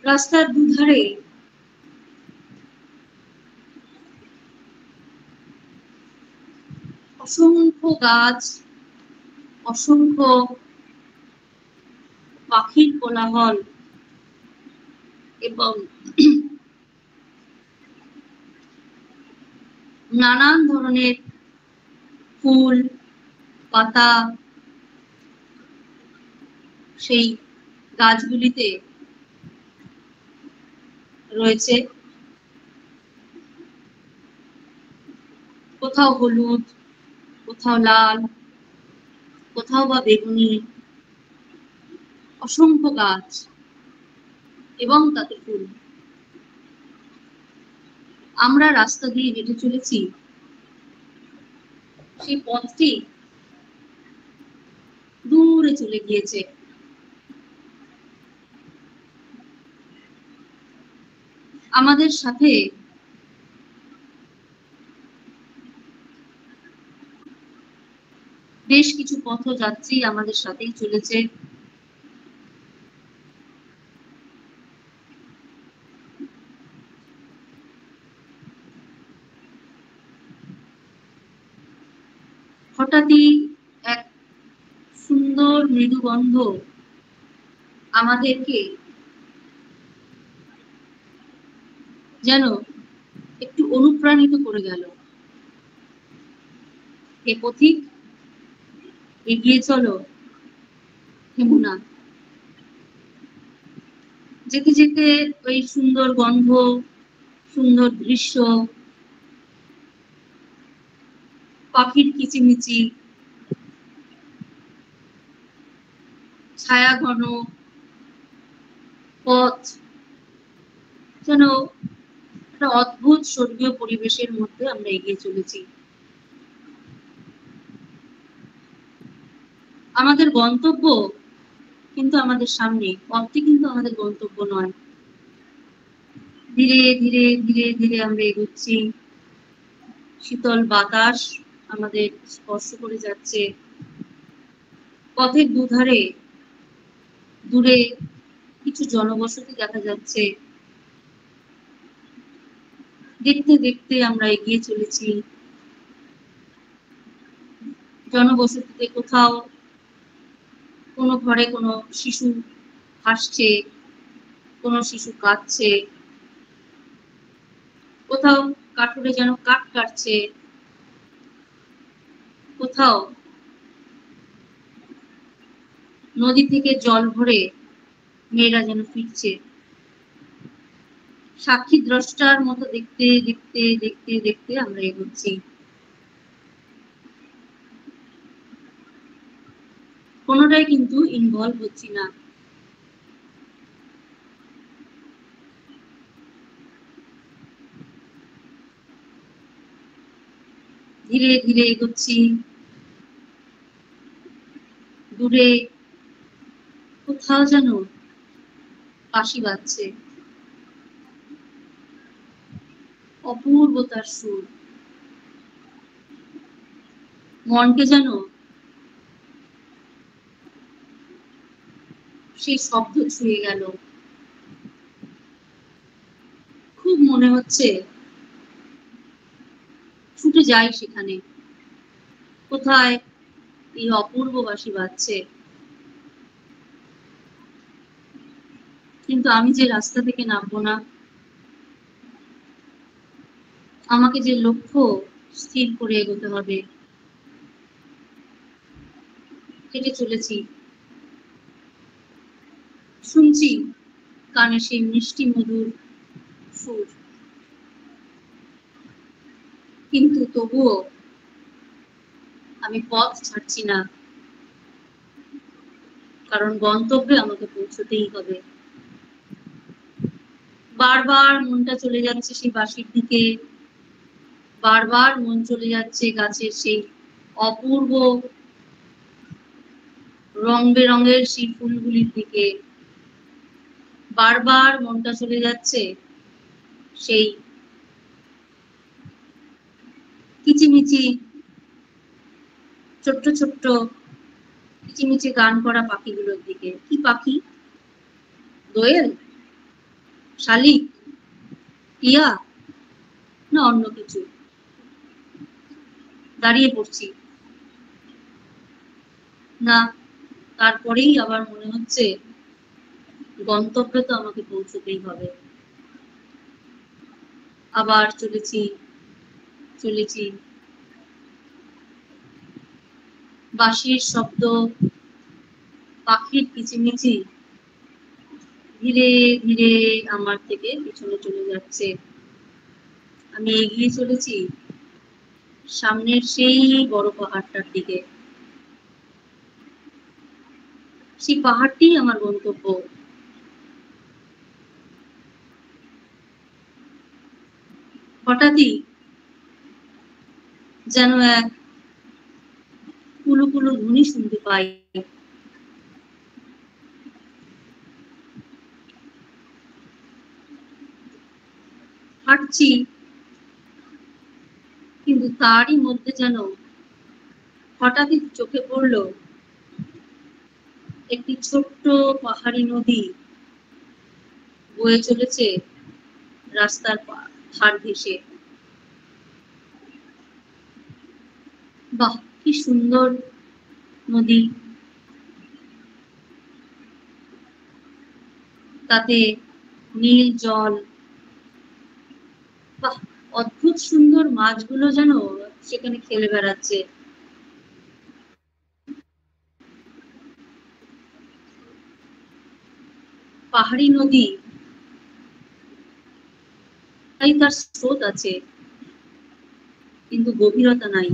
[SPEAKER 1] রাস্তার দুধারে অসংখ্য গাছ, অসংখ্য পাখির কোলাহল এবং নানান ধরনের ফুল পাতা সেই গাছগুলিতে রয়েছে। কোথাও হলুদ, কোথাও লাল, কোথাও বা বেগুনি, অসংখ্য গাছ এবং তাতে ফুল। আমরা রাস্তা দিয়ে হেঁটে চলেছি, সেই পথটি দূরে চলে গিয়েছে। আমাদের সাথে বেশ কিছু পথযাত্রী আমাদের সাথেই চলেছে। হঠাৎই এক সুন্দর মৃদু গন্ধ আমাদেরকে যেন একটু অনুপ্রাণিত করে গেল। হে পথিক, এগিয়ে চলো, থেমো না। যেতে যেতে ওই সুন্দর গন্ধ, সুন্দর দৃশ্য, পাখির কিচিমিচি, ছায়া ঘন পথ, যেন একটা অদ্ভুত স্বর্গীয় পরিবেশের মধ্যে আমরা এগিয়ে চলেছি। আমাদের গন্তব্য কিন্তু আমাদের সামনে, পথটি কিন্তু আমাদের গন্তব্য নয়। ধীরে ধীরে ধীরে ধীরে আমরা এগোচ্ছি। শীতল বাতাস আমাদের স্পর্শ করে যাচ্ছে। পথের দুধারে দূরে কিছু জনবসতি দেখা যাচ্ছে। দেখতে দেখতে আমরা এগিয়ে চলেছি। জনবসতিতে কোথাও কোনো ঘরে কোনো শিশু হাসছে, কোনো শিশু কাঁদছে, কোথাও কাঠুরে যেন কাঠ কাটছে, কোথাও নদী থেকে জল ভরে মেয়েরা যেন ফিরছে। সাক্ষী দ্রষ্টার মতো দেখতে দেখতে দেখতে দেখতে আমরা এগোচ্ছি। কোনোটাই কিন্তু ইনভলভ হচ্ছি না। ধীরে ধীরে এগোচ্ছি। দূরে কোথাও যেন বাঁশি বাজছে, অপূর্ব তার সুর। মনকে যেন সেই শব্দ ছুঁয়ে গেল। খুব মনে হচ্ছে ছুটে যাই সেখানে, কোথায় এই অপূর্ব বাঁশি বাজছে। কিন্তু আমি যে রাস্তা থেকে নামবো না, আমাকে যে লক্ষ্য স্থির করে এগোতে হবে। হেঁটে চলেছি, শুনছি কানে সেই মিষ্টি মধুর সুর, কিন্তু তবুও আমি পথ ছাড়ছি না, কারণ গন্তব্যে আমাকে পৌঁছতেই হবে। বারবার মনটা চলে যাচ্ছে সেই বাঁশির দিকে, বারবার মন চলে যাচ্ছে গাছের সেই অপূর্ব রং বেরঙের সেই ফুলগুলির দিকে, বারবার মনটা চলে যাচ্ছে সেই কিচিমিচি ছোট্ট ছোট্ট কিচিমিচি গান করা পাখিগুলোর দিকে। কি পাখি? দোয়েল, শালিক, টিয়া, না অন্য কিছু? দাঁড়িয়ে পড়ছি না, তারপরেই আবার মনে হচ্ছে গন্তব্যে তো আমাকে পৌঁছতেই হবে। আবার চলেছি চলেছি, বাঁশির শব্দ, পাখির কিচিমিচি ধীরে ধীরে আমার থেকে পিছনে চলে যাচ্ছে। আমি এগিয়ে চলেছি সামনের সেই বড় পাহাড়টার দিকে। সেই পাহাড়টি আমার গন্তব্য। হঠাৎই যেন এক কুলু কুলু ধ্বনি শুনতে পাই। হাঁটছি, কিন্তু তারই মধ্যে যেন হঠাৎই চোখে পড়ল একটি ছোট্ট পাহাড়ি নদী বয়ে চলেছে রাস্তার ধার ঘেঁষে। বাহ, কি সুন্দর নদী! তাতে নীল জল, বাহ, অদ্ভুত সুন্দর মাছগুলো যেন সেখানে খেলে বেড়াচ্ছে। পাহাড়ি নদী, তাই তার স্রোত আছে, কিন্তু গভীরতা নাই।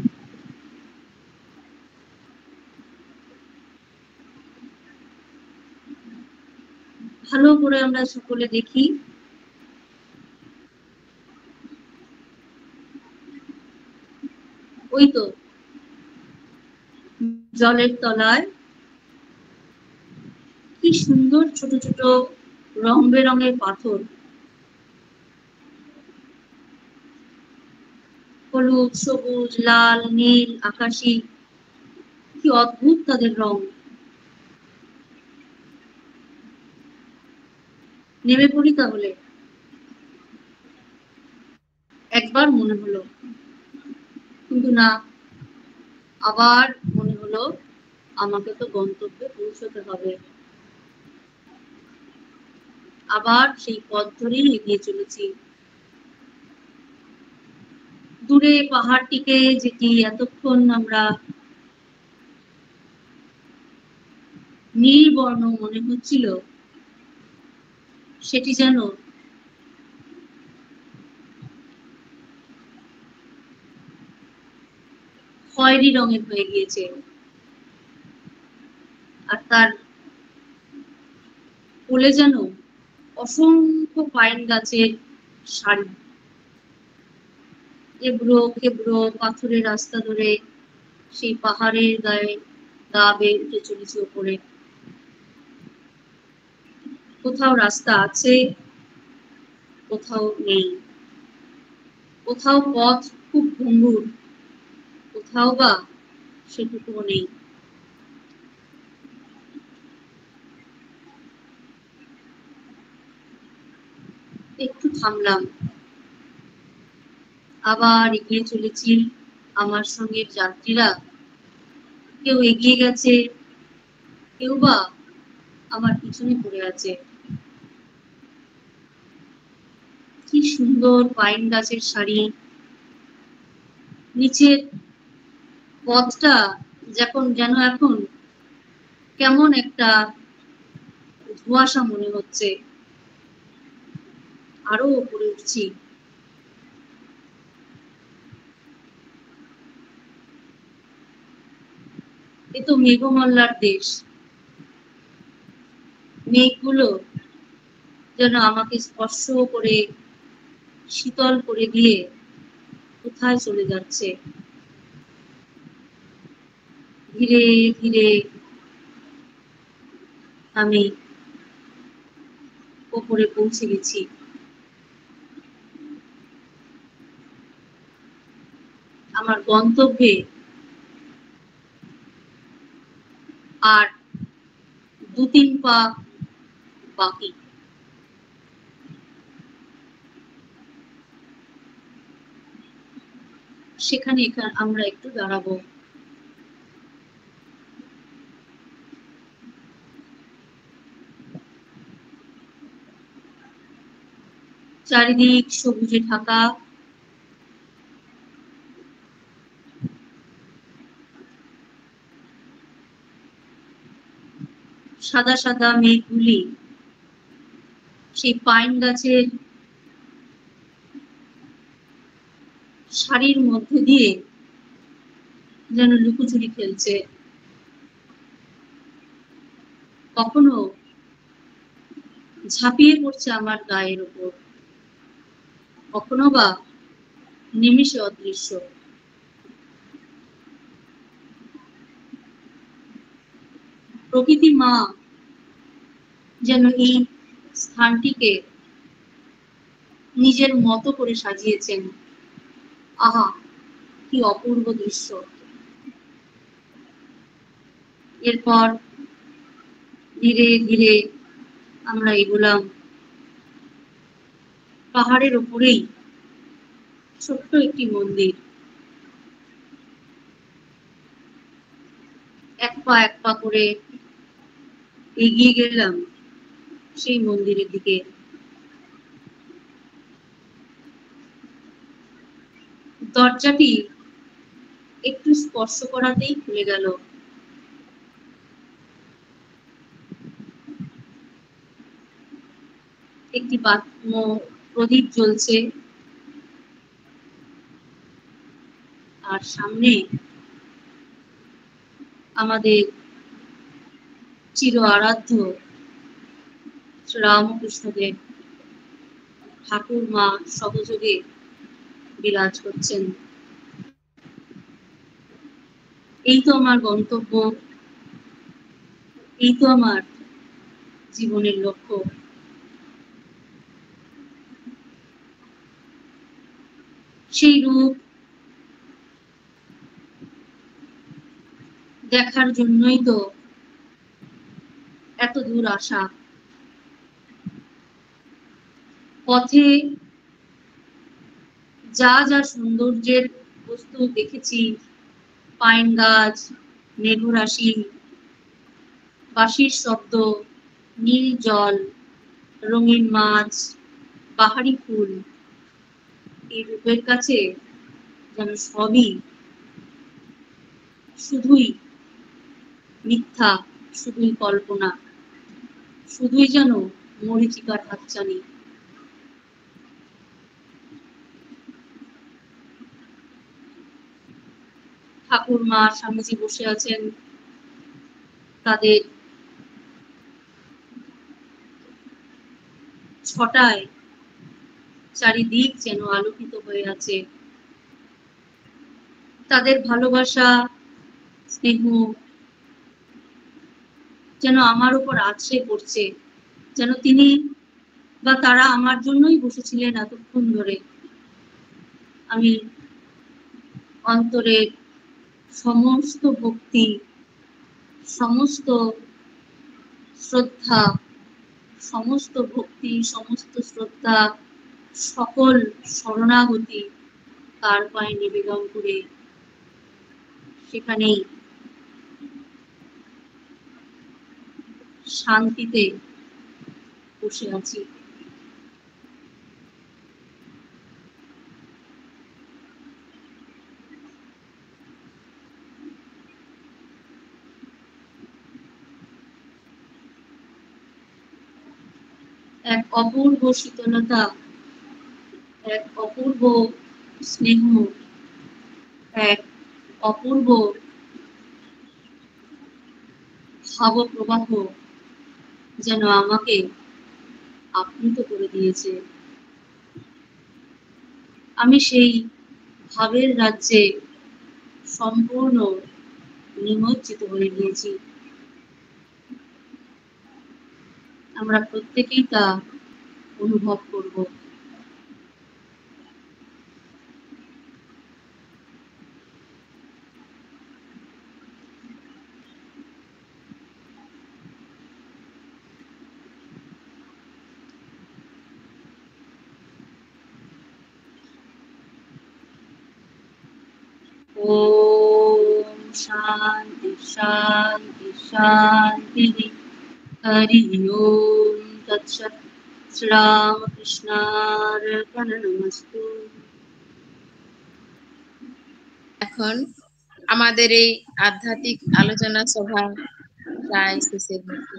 [SPEAKER 1] ভালো করে আমরা সকলে দেখি, ওই তো জলের তলায় কি সুন্দর ছোট ছোট রং বেরঙের পাথর, হলুদ, সবুজ, লাল, নীল, আকাশি, কি অদ্ভুত তাদের রং। নেমে পড়ি তাহলে। একবার মনে হলো, কিন্তু না, আবার মনে হলো আমাকে তো গন্তব্যে পৌঁছতে হবে। আবার সেই পথ ধরেই এগিয়ে চলেছি। দূরে পাহাড়টিকে যেটি এতক্ষণ আমরা নীল বর্ণ মনে হচ্ছিল, সেটি যেন খয়েরি রঙের হয়ে গিয়েছে। আর তার কোলে যেন অসংখ্য পাইন গাছের সারি। এবড়ো খেবড়ো পাথরের রাস্তা ধরে সেই পাহাড়ের গায়ে গা বেয়ে উঠে চলেছে ওপরে। কোথাও রাস্তা আছে, কোথাও নেই। কোথাও পথ খুব ভঙ্গুর, কোথাও বা সেটুকুও নেই। একটু থামলাম, আবার এগিয়ে চলেছি। আমার সঙ্গে যাত্রীরা কেউ এগিয়ে গেছে, কেউ বা আমার পিছনে পড়ে আছে। কি সুন্দর পাইন গাছের সারি। নিচের পথটা যেন এখন কেমন একটা ধোঁয়াশা মনে হচ্ছে। আরো উপরে উঠছি। এ তো মেঘমল্লার দেশ। মেঘগুলো যেন আমাকে স্পর্শ করে শীতল করে দিয়ে কোথায় চলে যাচ্ছে। ধীরে ধীরে আমি ওপরে পৌঁছে গেছি। আমার গন্তব্যে আর 2-3 পা বাকি। সেখানে আমরা একটু দাঁড়াবো। চারিদিক সবুজে ঢাকা। সাদা সাদা মেঘগুলি সেই পাইন গাছের সারির মধ্যে দিয়ে যেন লুকোচুরি খেলছে। কখনো ঝাঁপিয়ে পড়ছে আমার গায়ের উপর, কখনো বা নিমিষে অদৃশ্য। প্রকৃতি মা যেন এই স্থানটিকে নিজের মতো করে সাজিয়েছেন। আহা, কি অপূর্ব দৃশ্য। এরপর ধীরে ধীরে আমরা এগোলাম। পাহাড়ের উপরেই ছোট্ট একটি মন্দির। এক পা করে এগিয়ে গেলাম সেই মন্দিরের দিকে। দরজাটি একটু স্পর্শ করাতেই খুলে গেল। একটি প্রদীপ জ্বলছে, আর সামনে আমাদের চির আরাধ্য রামকৃষ্ণদেব ঠাকুর মা সহযোগে বিরাজ করছেন। এই তো আমার গন্তব্য, এই তো আমার জীবনের লক্ষ্য। সেই রূপ দেখার জন্যই তো এত দূর আসা। পথে যা যা সৌন্দর্যের বস্তু দেখেছি, পাইন গাছ, মেঘরাশি, বাঁশির শব্দ, নীল জল, রঙিন মাছ, পাহাড়ি ফুল, এই রূপের কাছে যেন সবই শুধুই মিথ্যা, শুধুই কল্পনা, শুধুই যেন মরীচিকার হাতছানি। ঠাকুরমা স্বামীজি বসে আছেন, তাদের ছটায় চারিদিক যেন আলোকিত হয়ে আছে। তাদের ভালোবাসা, স্নেহ যেন আমার উপর আছড়ে পড়ছে, যেন তিনি বা তারা আমার জন্যই বসেছিলেন এতক্ষণ ধরে। আমি অন্তরের সমস্ত ভক্তি, সমস্ত শ্রদ্ধা, সমস্ত ভক্তি, সমস্ত শ্রদ্ধা, সকল শরণাগতি তার পায়ে নিবেদন করে সেখানেই শান্তিতে বসে আছি। এক অপূর্ব শীতলতা, এক অপূর্ব স্নেহ, এক অপূর্ব ভাবপ্রবাহ যেন আমাকে আপ্লুত করে দিয়েছে। আমি সেই ভাবের রাজ্যে সম্পূর্ণ নিমজ্জিত হয়ে গিয়েছি। আমরা প্রত্যেকেই তা অনুভব করব। ओम शांति शांति शांति। हरि ओम तत्सत। श्रीरामकृष्णार्पणमस्तु।
[SPEAKER 3] এখন আমাদের এই আধ্যাত্মিক আলোচনা সভা প্রায় শেষের মুখে।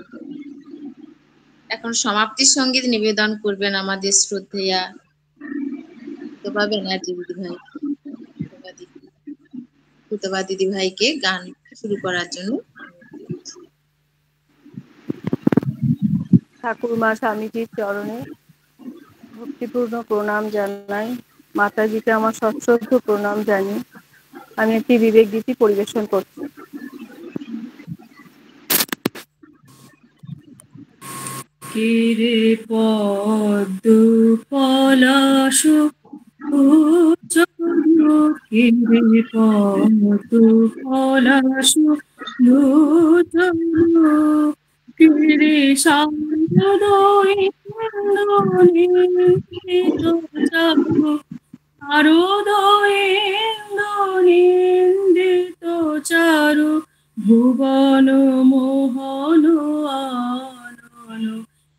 [SPEAKER 3] এখন সমাপ্তির সঙ্গীত নিবেদন করবেন আমাদের শ্রদ্ধেয়া সুতপা ব্যানার্জি দিদিভাই। সুতপা দিদিভাইকে গান শুরু করার জন্য
[SPEAKER 4] ঠাকুরমা স্বামীজির চরণে ভক্তিপূর্ণ প্রণাম জানাই। মাতাজিকে আমার সশ্রদ্ধ প্রণাম জানি। আমি একটি বিবেক গীতি পরিবেশন করছি। কিরে পদ্ম পলাশ কিরে পদ্ম পলাশ লোচন কিরে সারদয় শারদয়েন্দ্রিত চারু ভুবন মোহন আনন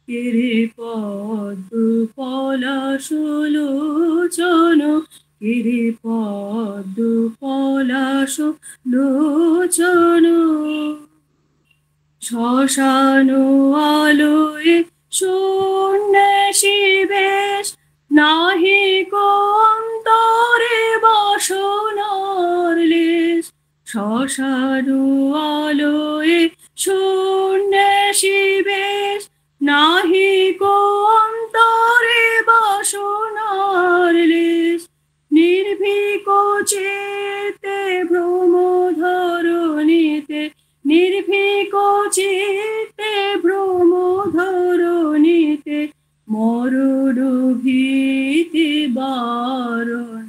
[SPEAKER 4] কিরে পদ্ম পলাশ লোচন কিরে পদ্ম পলাশ লোচন শ্মশান আলোয় সন্ন্যাসী বেশ নাহি অন্তরে বাসনার লেশ শ্মশান আলোয় সন্ন্যাসী বেশ নাহি অন্তরে বাসনার লেশ নির্ভীক চেতে ভ্রম ধরণীতে নির্ভীক চিত্তে ভ্রম ধরণীতে মরণ ভীতি বারণ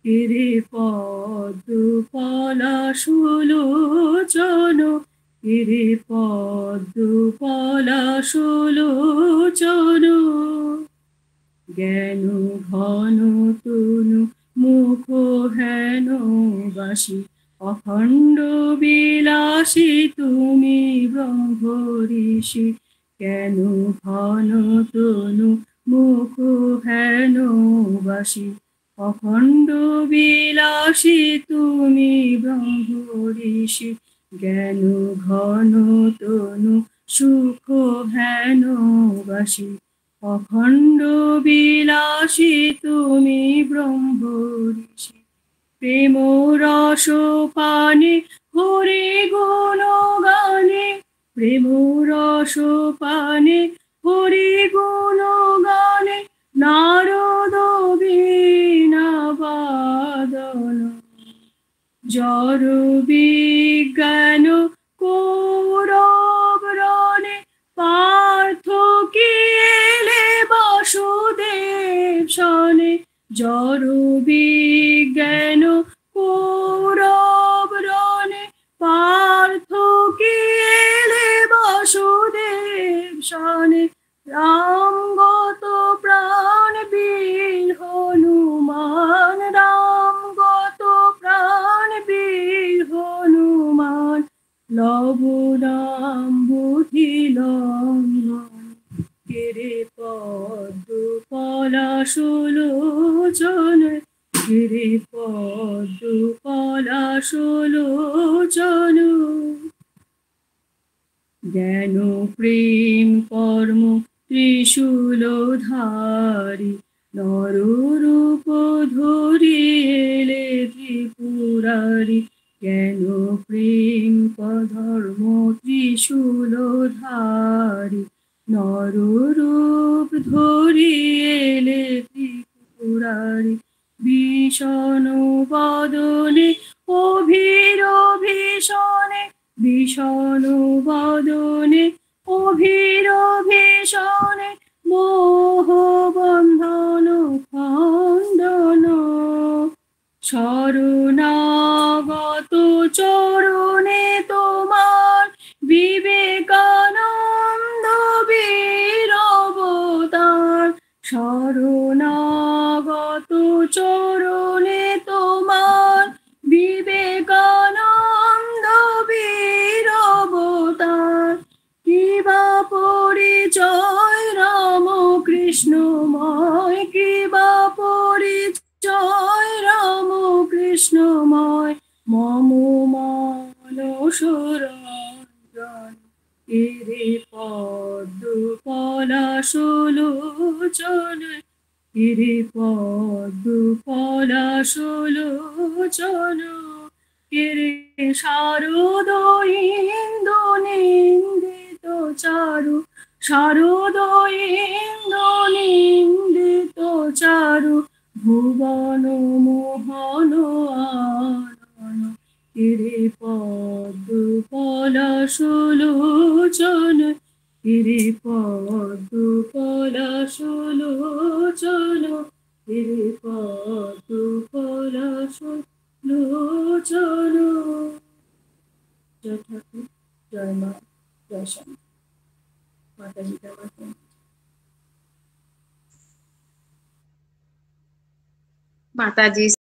[SPEAKER 4] কিরে পদ্ম পলাশ লোচন কিরে পদ্ম পলাশ লোচন জ্ঞান ঘন তনু
[SPEAKER 5] বাসী অখণ্ড বিলাসী তুমি ব্রহ্ম ঋষি কেন ঘন তনু মুখ হেন বাসী অখণ্ড বিলাসী তুমি ব্রহ্ম ঋষি জ্ঞান ঘন তনু সুখ হেন বাসী অখণ্ড বিলাসী তুমি ব্রহ্ম ঋষি প্রেম রস পানে হরি গুণ গানে প্রেম রস পানে হরি গুণ গানে নারদ বীণা বাদন জড় বিজ্ঞান কৌরব রণে পার্থ কি এলে বাসুদেব সনে জড় বিজ্ঞান কৌরব রণে পার্থ কি এলে বাসুদেব সনে রামগত প্রাণ বীর হনুমান রামগত প্রাণ বীর হনুমান লবনাম বুধি লঙ্ঘন কেরে পদ্ম পলাশলোচন কেরে পদ্ম পলাশলোচন জ্ঞান প্রেম কর্ম ত্রিশূলধারী নররূপ ধরি এলে ত্রিপুরারি জ্ঞান প্রেম ধর্ম ত্রিশূলধারী নররূপ ধরি এলে ত্রিপুরারি ভীষণ বদনে অভীর ভীষণে ভীষণ বদনে অভীর ভীষণে মোহ বন্ধন খণ্ডন শরণাগত চরণে তোমার বিবেকানন্দ বীর অবতার শরণাগত চরণে তোমার বিবেকানন্দ বীর অবতার কিবা পরিচয় রাম কৃষ্ণময় কিবা পরিচয় রাম কৃষ্ণময় মম মানস রঞ্জন এরে পদ্ম পলাশলোচন এরে পদ্ম পলাশলোচন এরে শারদ ইন্দু নিন্দিত চারু শারদ ইন্দু নিন্দিত চারু ভুবন মোহন আনন এরে পদ্ম পলাশলোচন এরে পদ্ম পলাশলোচন এরে পদ্ম পলাশলোচন জয় ঠাকুর জয় মা জয় শ্যামা মাতাজি
[SPEAKER 3] মাতাজি